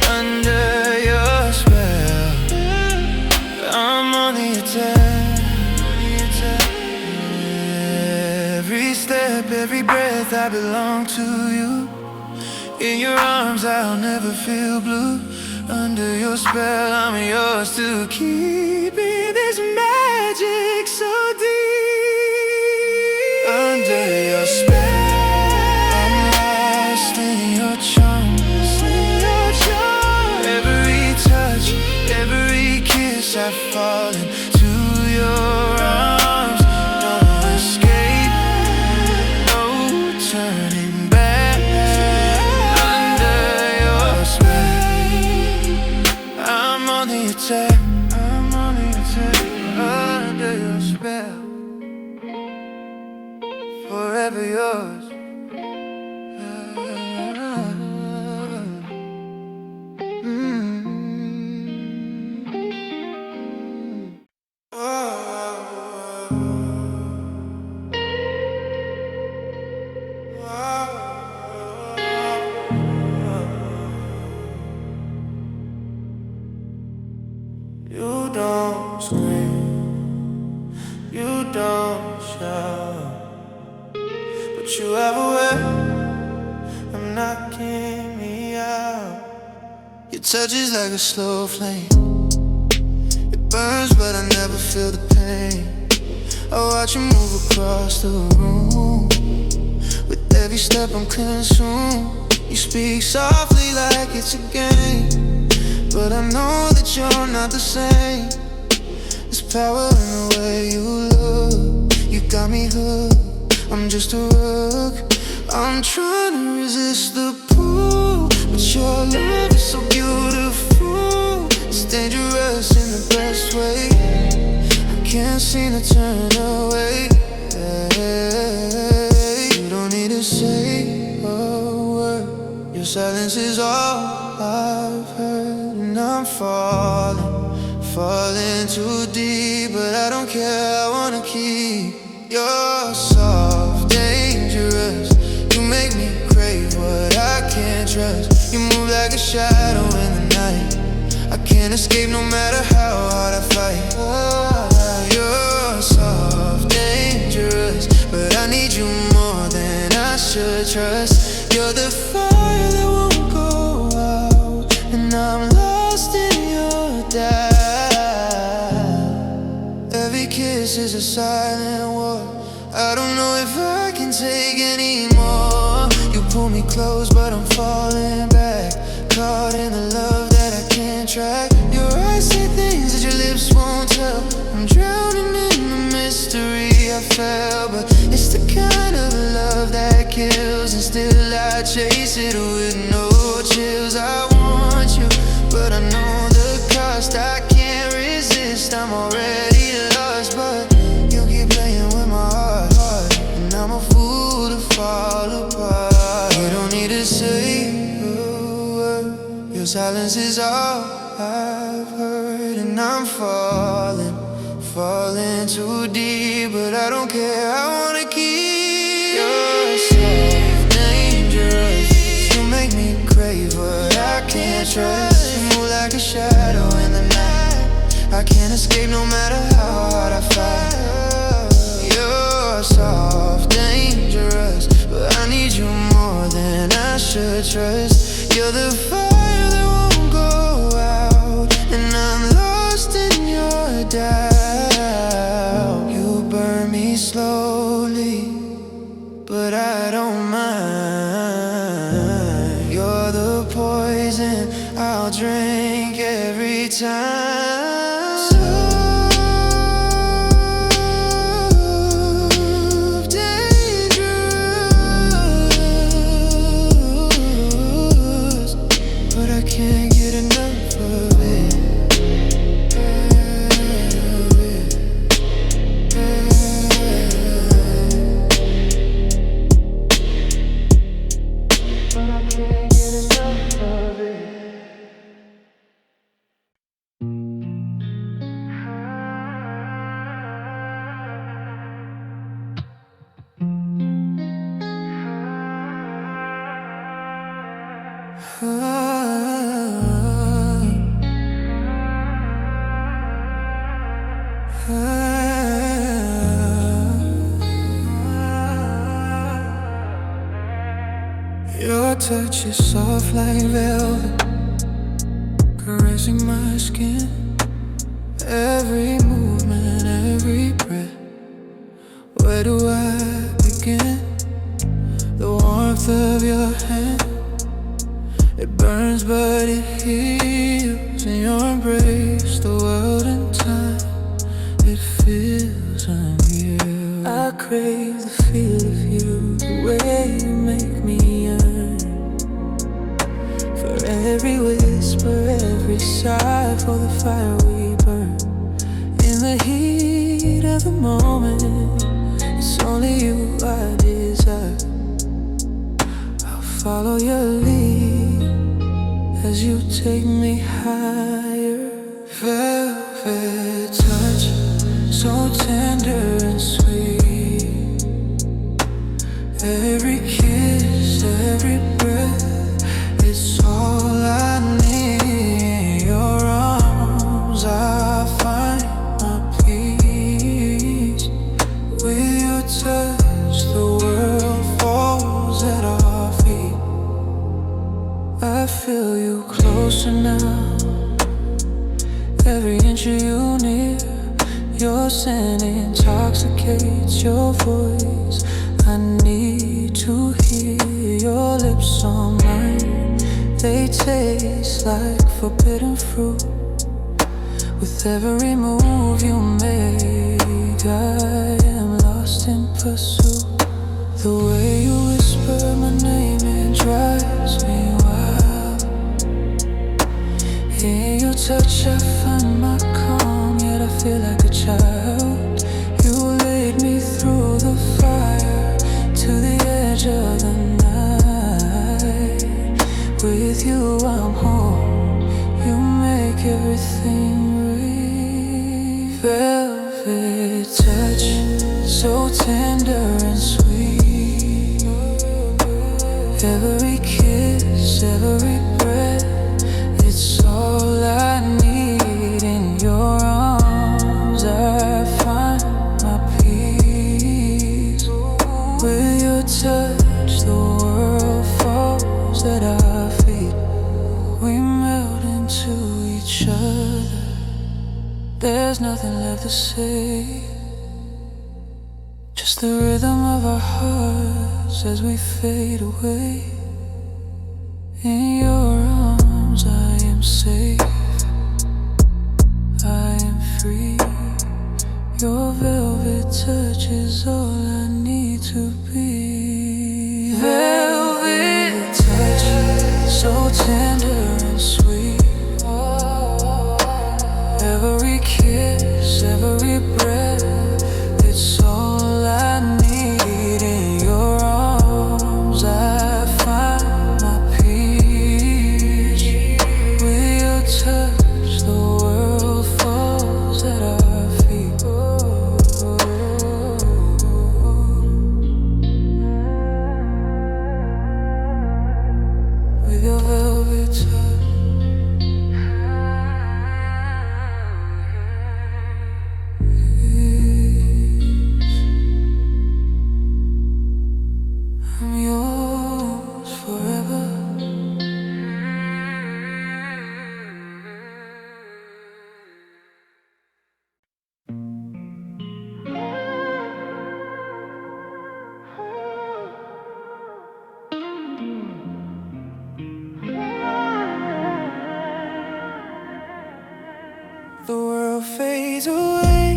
Under your spell, I'm on the attack. Every step, every breath, I belong to you. In your arms, I'll never feel blue. Under your spell, I'm yours to keep. In this magic so deep. Under your spell, I'm lost in your charm. Every touch, every kiss, I fall into your arms. No escape, no turning back. Under your spell, I'm on the attack. I'm on the attack. Under your spell, forever yours. You don't scream, you don't shout, but you have a way of knocking me out. Your touch is like a slow flame. It burns but I never feel the pain. I watch you move across the room. With every step I'm consumed. You speak softly like it's a game, but I know that you're not the same. There's power in the way you look. You got me hooked, I'm just a rook. I'm trying to resist the pull, but your love is so beautiful. It's dangerous in the best way. I can't seem to turn away. You don't need to say a word. Your silence is all I've heard. And I'm falling too deep, but I don't care, I wanna keep. You're soft, dangerous. You make me crave what I can't trust. You move like a shadow in the night. I can't escape no matter how hard I fight. You're soft, dangerous, but I need you more than I should trust. You're the fire that won't go out, and I'm lost in your doubt. Every kiss is a silent war. I don't know if I can take anymore. You pull me close, but I'm falling back, caught in a love that I can't track. Your eyes say things that your lips won't tell. I'm drowning in the mystery I felt, but it's the kind of love that kills, and still I chase it with no chills. I want you, but I know the cost. I can't resist, I'm already lost, but you keep playing with my heart, and I'm a fool to fall apart. You don't need to say a word. Your silence is all I've heard, and I'm falling too deep, but I don't care, I wanna keep. You're soft, dangerous. You make me crave what I can't trust. You move like a shadow in the night. I can't escape no matter how hard I fight. You're soft, dangerous, but I need you more than I should trust. You're the fire that won't go out, and I'm lost in your doubt. You burn me slowly, but I don't mind. You're the poison I'll drink every time. Your touch is soft like velvet, caressing my skin. Every movement, every breath. Where do I begin? The warmth of your hand, it burns but it heals. In your embrace, the world and time, it feels unreal. I crave the feel of you, the way you make me yearn. For every whisper, every sigh, for the fire we burn. In the heat of the moment, it's only you I desire. I'll follow your lead as you take me higher. Velvet touch, so tender and sweet. Every kiss, every breath, it's all I need. Your arms, I find my peace. With your touch, the world falls at our feet. I feel you closer now, every inch of you near. Your scent intoxicates, your voice I need to hear. Your lips on mine, they taste like forbidden fruit. With every move you make, I am lost in pursuit. The way you whisper my name, it drives me wild. In your touch I find my calm, yet I feel like a child. with you I'm home. You make everything real. Velvet touch, so tender and sweet. Every kiss, every breath, it's all I need. In your arms I find my peace. With your touch the world falls at our feet. We melt into each other. There's nothing left to say, just the rhythm of our hearts as we fade away. In your arms I am safe, I am free. Your velvet touch is all I need to be. Velvet touch, so tender and sweet. Every kiss, every breath, it's all I need. In your arms I find my peace. With your touch the world falls at our feet. With your velvet touch. I'm yours forever. The world fades away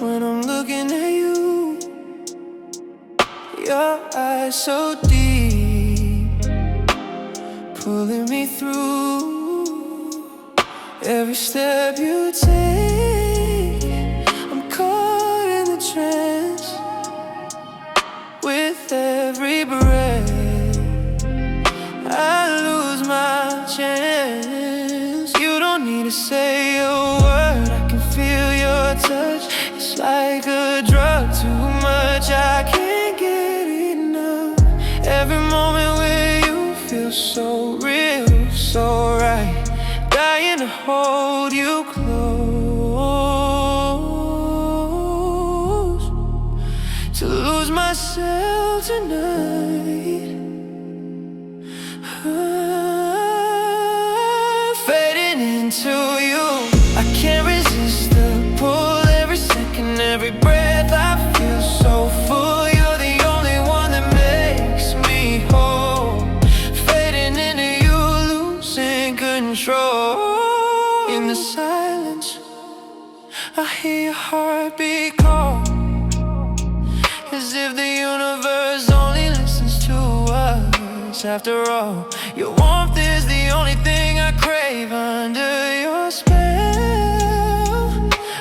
when I'm looking at you. Your eyes so deep, pulling me through. Every step you take, I'm caught in the trance. With every breath, I lose my chance. You don't need to say a word, I can feel your touch. It's like a drug, too much I can't get enough. Every moment with you feels so real, so right. Dying to hold you close, to lose myself tonight. Fading into you, I can't resist the pull. Every second, every breath, I feel so full. You're the only one that makes me whole. Fading into you, losing control. In the silence, I hear your heartbeat call, as if the universe only listens to us. After all, your warmth is the only thing I crave. Under your spell,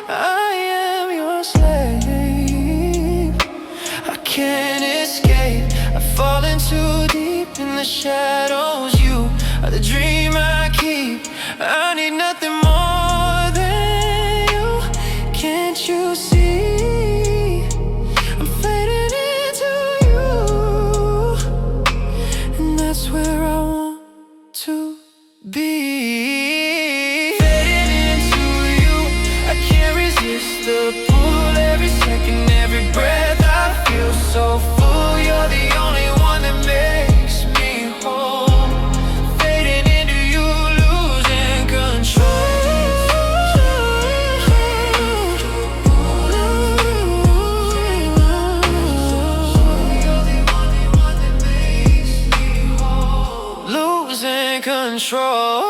I am your slave. I can't escape, I've fallen too deep in the shadows. You are the dream I keep. I need nothing more than you. Can't you see? I'm fading into you, and that's where I want to be. Fading into you, I can't resist the pull. Every second, every breath, I feel so full. You're the only one that makes me whole. Fading into you, losing control. Losing control.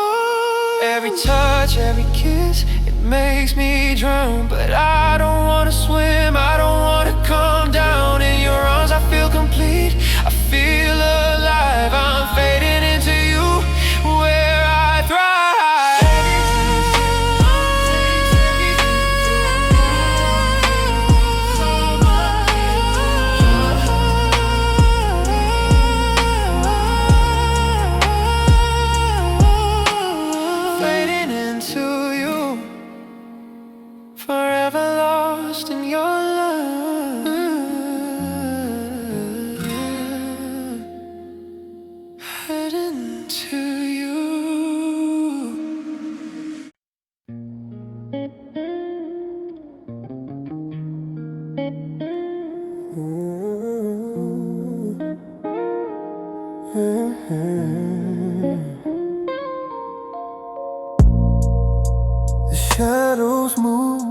Every touch, every kiss, it makes me drown. But I don't wanna swim, I don't wanna come down. In your arms I feel complete, I feel alive. I'm fading into you, where I thrive. to you. The shadows move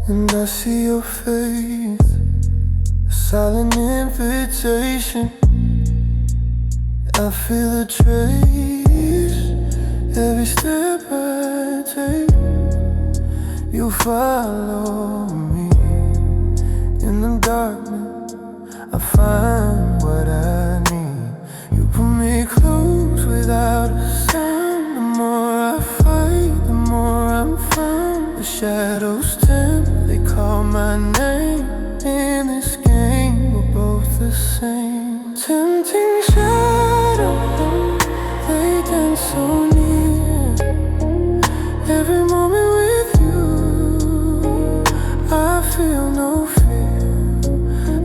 and I see your face, a silent invitation. I feel a trace, every step I take. You follow me in the darkness. I find what I need. You pull me close without a sound. The more I fight, the more I'm found. The shadows tempt, they call my name. In this game, we're both the same. Tempting shadows, they dance so near. Every moment with you, I feel no fear.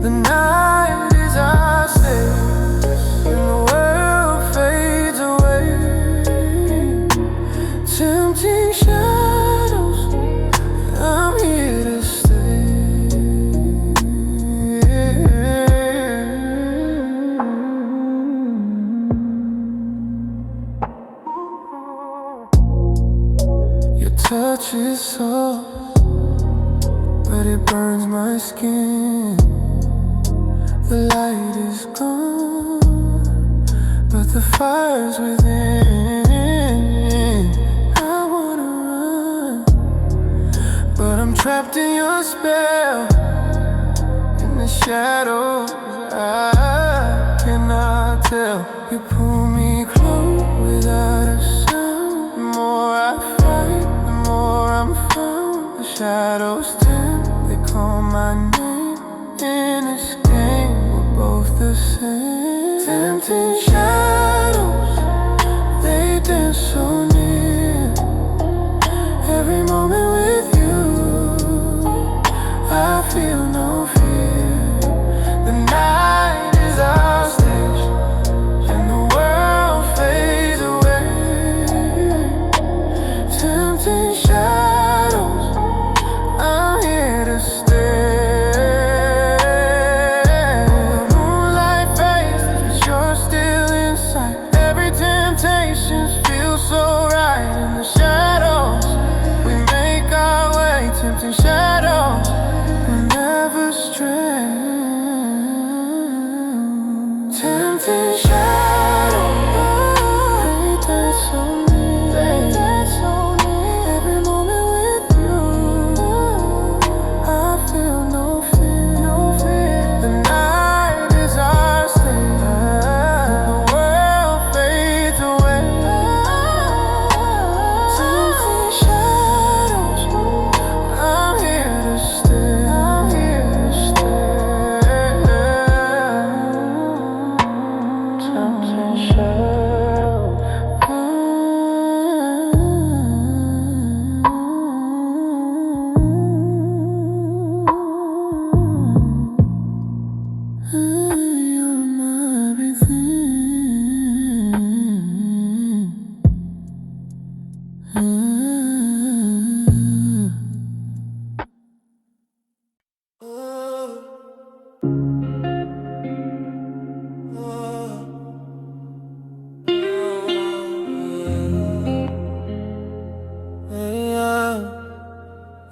The night is our stage and the world fades away. Tempting shadows, I'm here to stay. Your touch is soft, but it burns my skin. The light is gone, but the fire's within. I wanna run, but I'm trapped in your spell. In the shadows, I cannot tell. You pull me close without a sound. The more I fight, the more I'm found. The shadows tempt, they call my name. In this game, we're both the same. Tempting shadows, they dance so near. Every moment with you, I feel no fear. The night is our stage and the world fades away. Tempting shadows, I'm here to stay. Moonlight fades, but you're still inside. Every temptation feels so right. In the shadows, we make our way. Tempting shadows, we never stray. Tempting shadows, they dance so near. They dance so near. Every moment with you, I feel no fear, no fear. The night is our stage, the world fades away. Tempting shadows, I'm here to stay. I'm here to stay. Tempting shadows.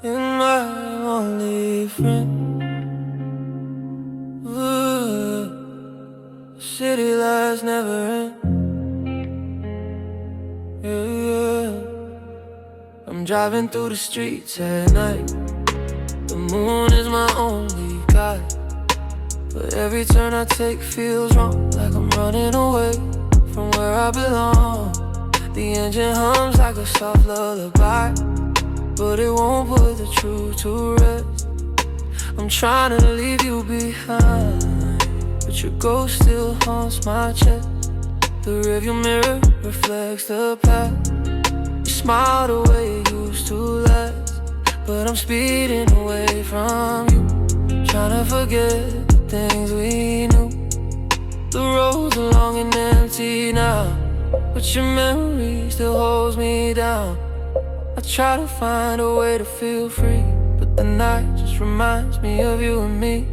You're my You're my only friend. City lights never end. Yeah. I'm driving through the streets at night. The moon is my only guide. But every turn I take feels wrong, like I'm running away from where I belong. The engine hums like a soft lullaby, but it won't put the truth to rest. I'm trying to leave you behind, but your ghost still haunts my chest. The rearview mirror reflects the past. You smile the way it used to last, but I'm speeding away from you, trying to forget the things we knew. The roads are long and empty, empty now, but your memory still holds me down. I try to find a way to feel free, but the night just reminds me of you and me.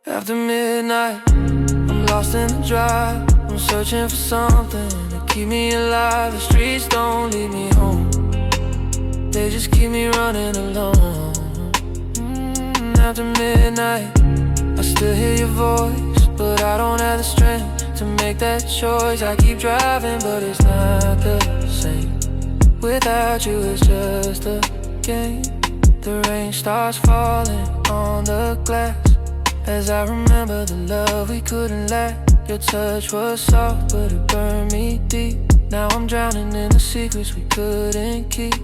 After midnight, I'm lost in the drive. I'm searching for something to keep me alive. The streets don't lead me home, they just keep me running alone. After midnight, I still hear your voice, but I don't have the strength to make that choice. I keep driving, but it's not the same. Without you, it's just a game. The rain starts falling on the glass as I remember the love we couldn't lack. Your touch was soft, but it burned me deep. Now I'm drowning in the secrets we couldn't keep.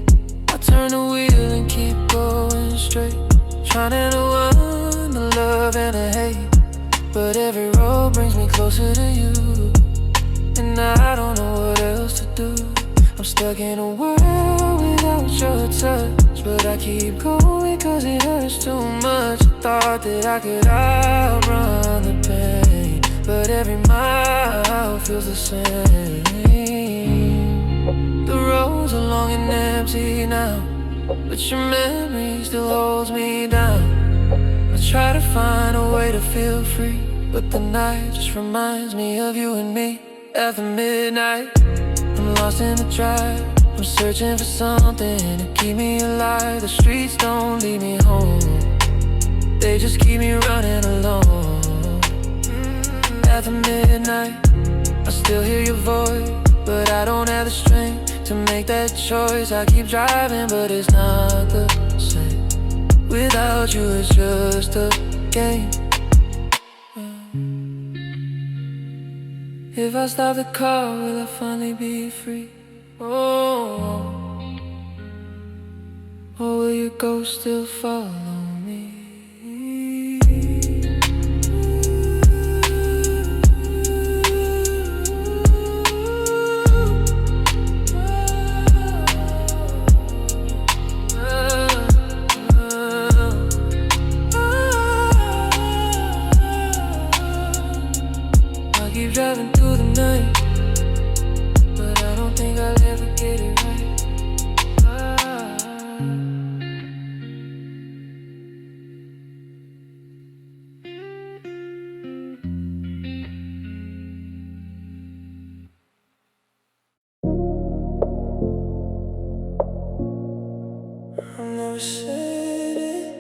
I turn the wheel and keep going straight, trying to run the love and the hate, but every road brings me closer to you, and I don't know what else to do. I'm stuck in a world without your touch, but I keep going cause it hurts too much. I thought that I could outrun the pain, but every mile feels the same. The roads are long and empty now, but your memory still holds me down. I try to find a way to feel free, but the night just reminds me of you and me. After midnight, I'm lost in the drive. I'm searching for something to keep me alive. The streets don't lead me home, they just keep me running alone. After midnight, I still hear your voice, but I don't have the strength to make that choice. I keep driving, but it's not the same. Without you, it's just a game. If I stop the car, will I finally be free? Oh, or will your ghost still follow me? I keep driving through the night, but I don't think I'll ever get it right. I never said it.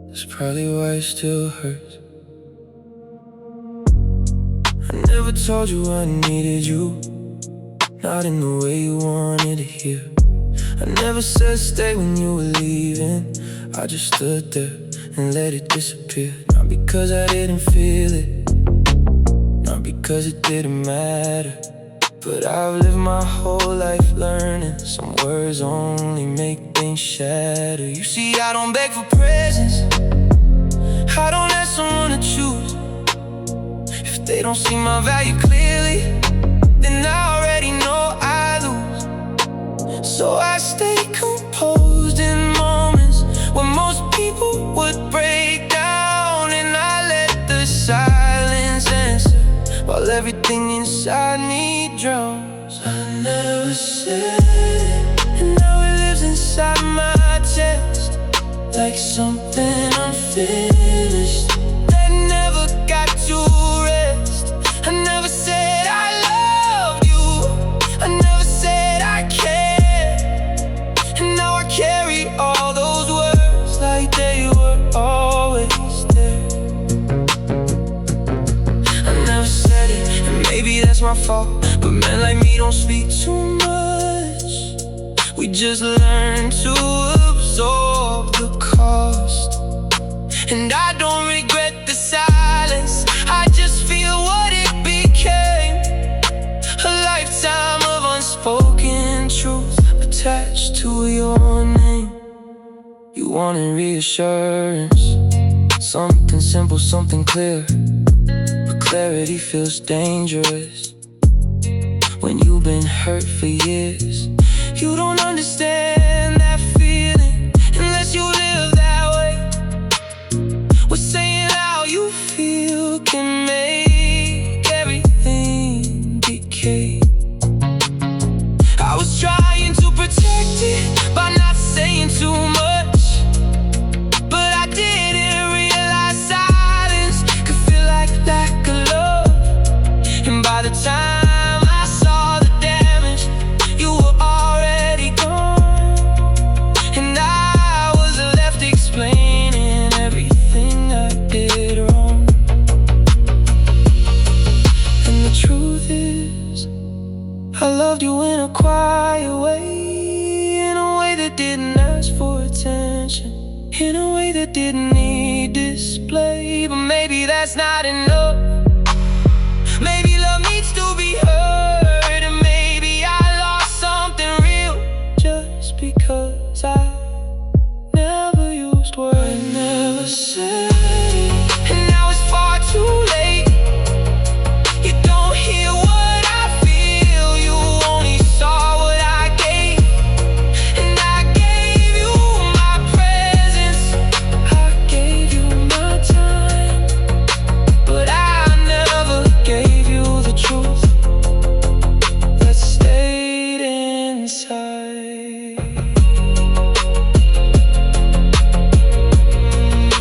That's probably why it still hurts. I never told you I needed you, not in the way you wanted to hear. I never said stay when you were leaving. I just stood there and let it disappear. Not because I didn't feel it, not because it didn't matter, but I've lived my whole life learning some words only make things shatter. You see, I don't beg for presents, I don't ask someone to choose. If they don't see my value clearly, then I already know I lose. So I stay composed in moments when most people would break down, and I let the silence answer while everything inside me drowns. I never said it, and now it lives inside my chest like something unfinished that never got to rest. I never said I loved you, I never said I cared, and now I carry all those words like they were always there. I never said it, and maybe that's my fault, but men like me don't speak too much. We just learn to absorb the cost, and I don't regret the silence, I just feel what it became. A lifetime of unspoken truth attached to your name. You wanted reassurance, something simple, something clear, but clarity feels dangerous when you've been hurt for years. You don't understand that feeling unless you live that way. We're saying how you feel can that's not enough. Maybe love needs to be heard, and maybe I lost something real just because I never used words. I never said it, and now it's far too late. You don't hear what I feel, you only saw what I gave. And I gave you my presence, I gave you my time, but I never gave you the truth that stayed inside.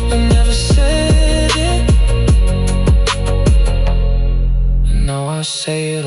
I never said it, and now I say it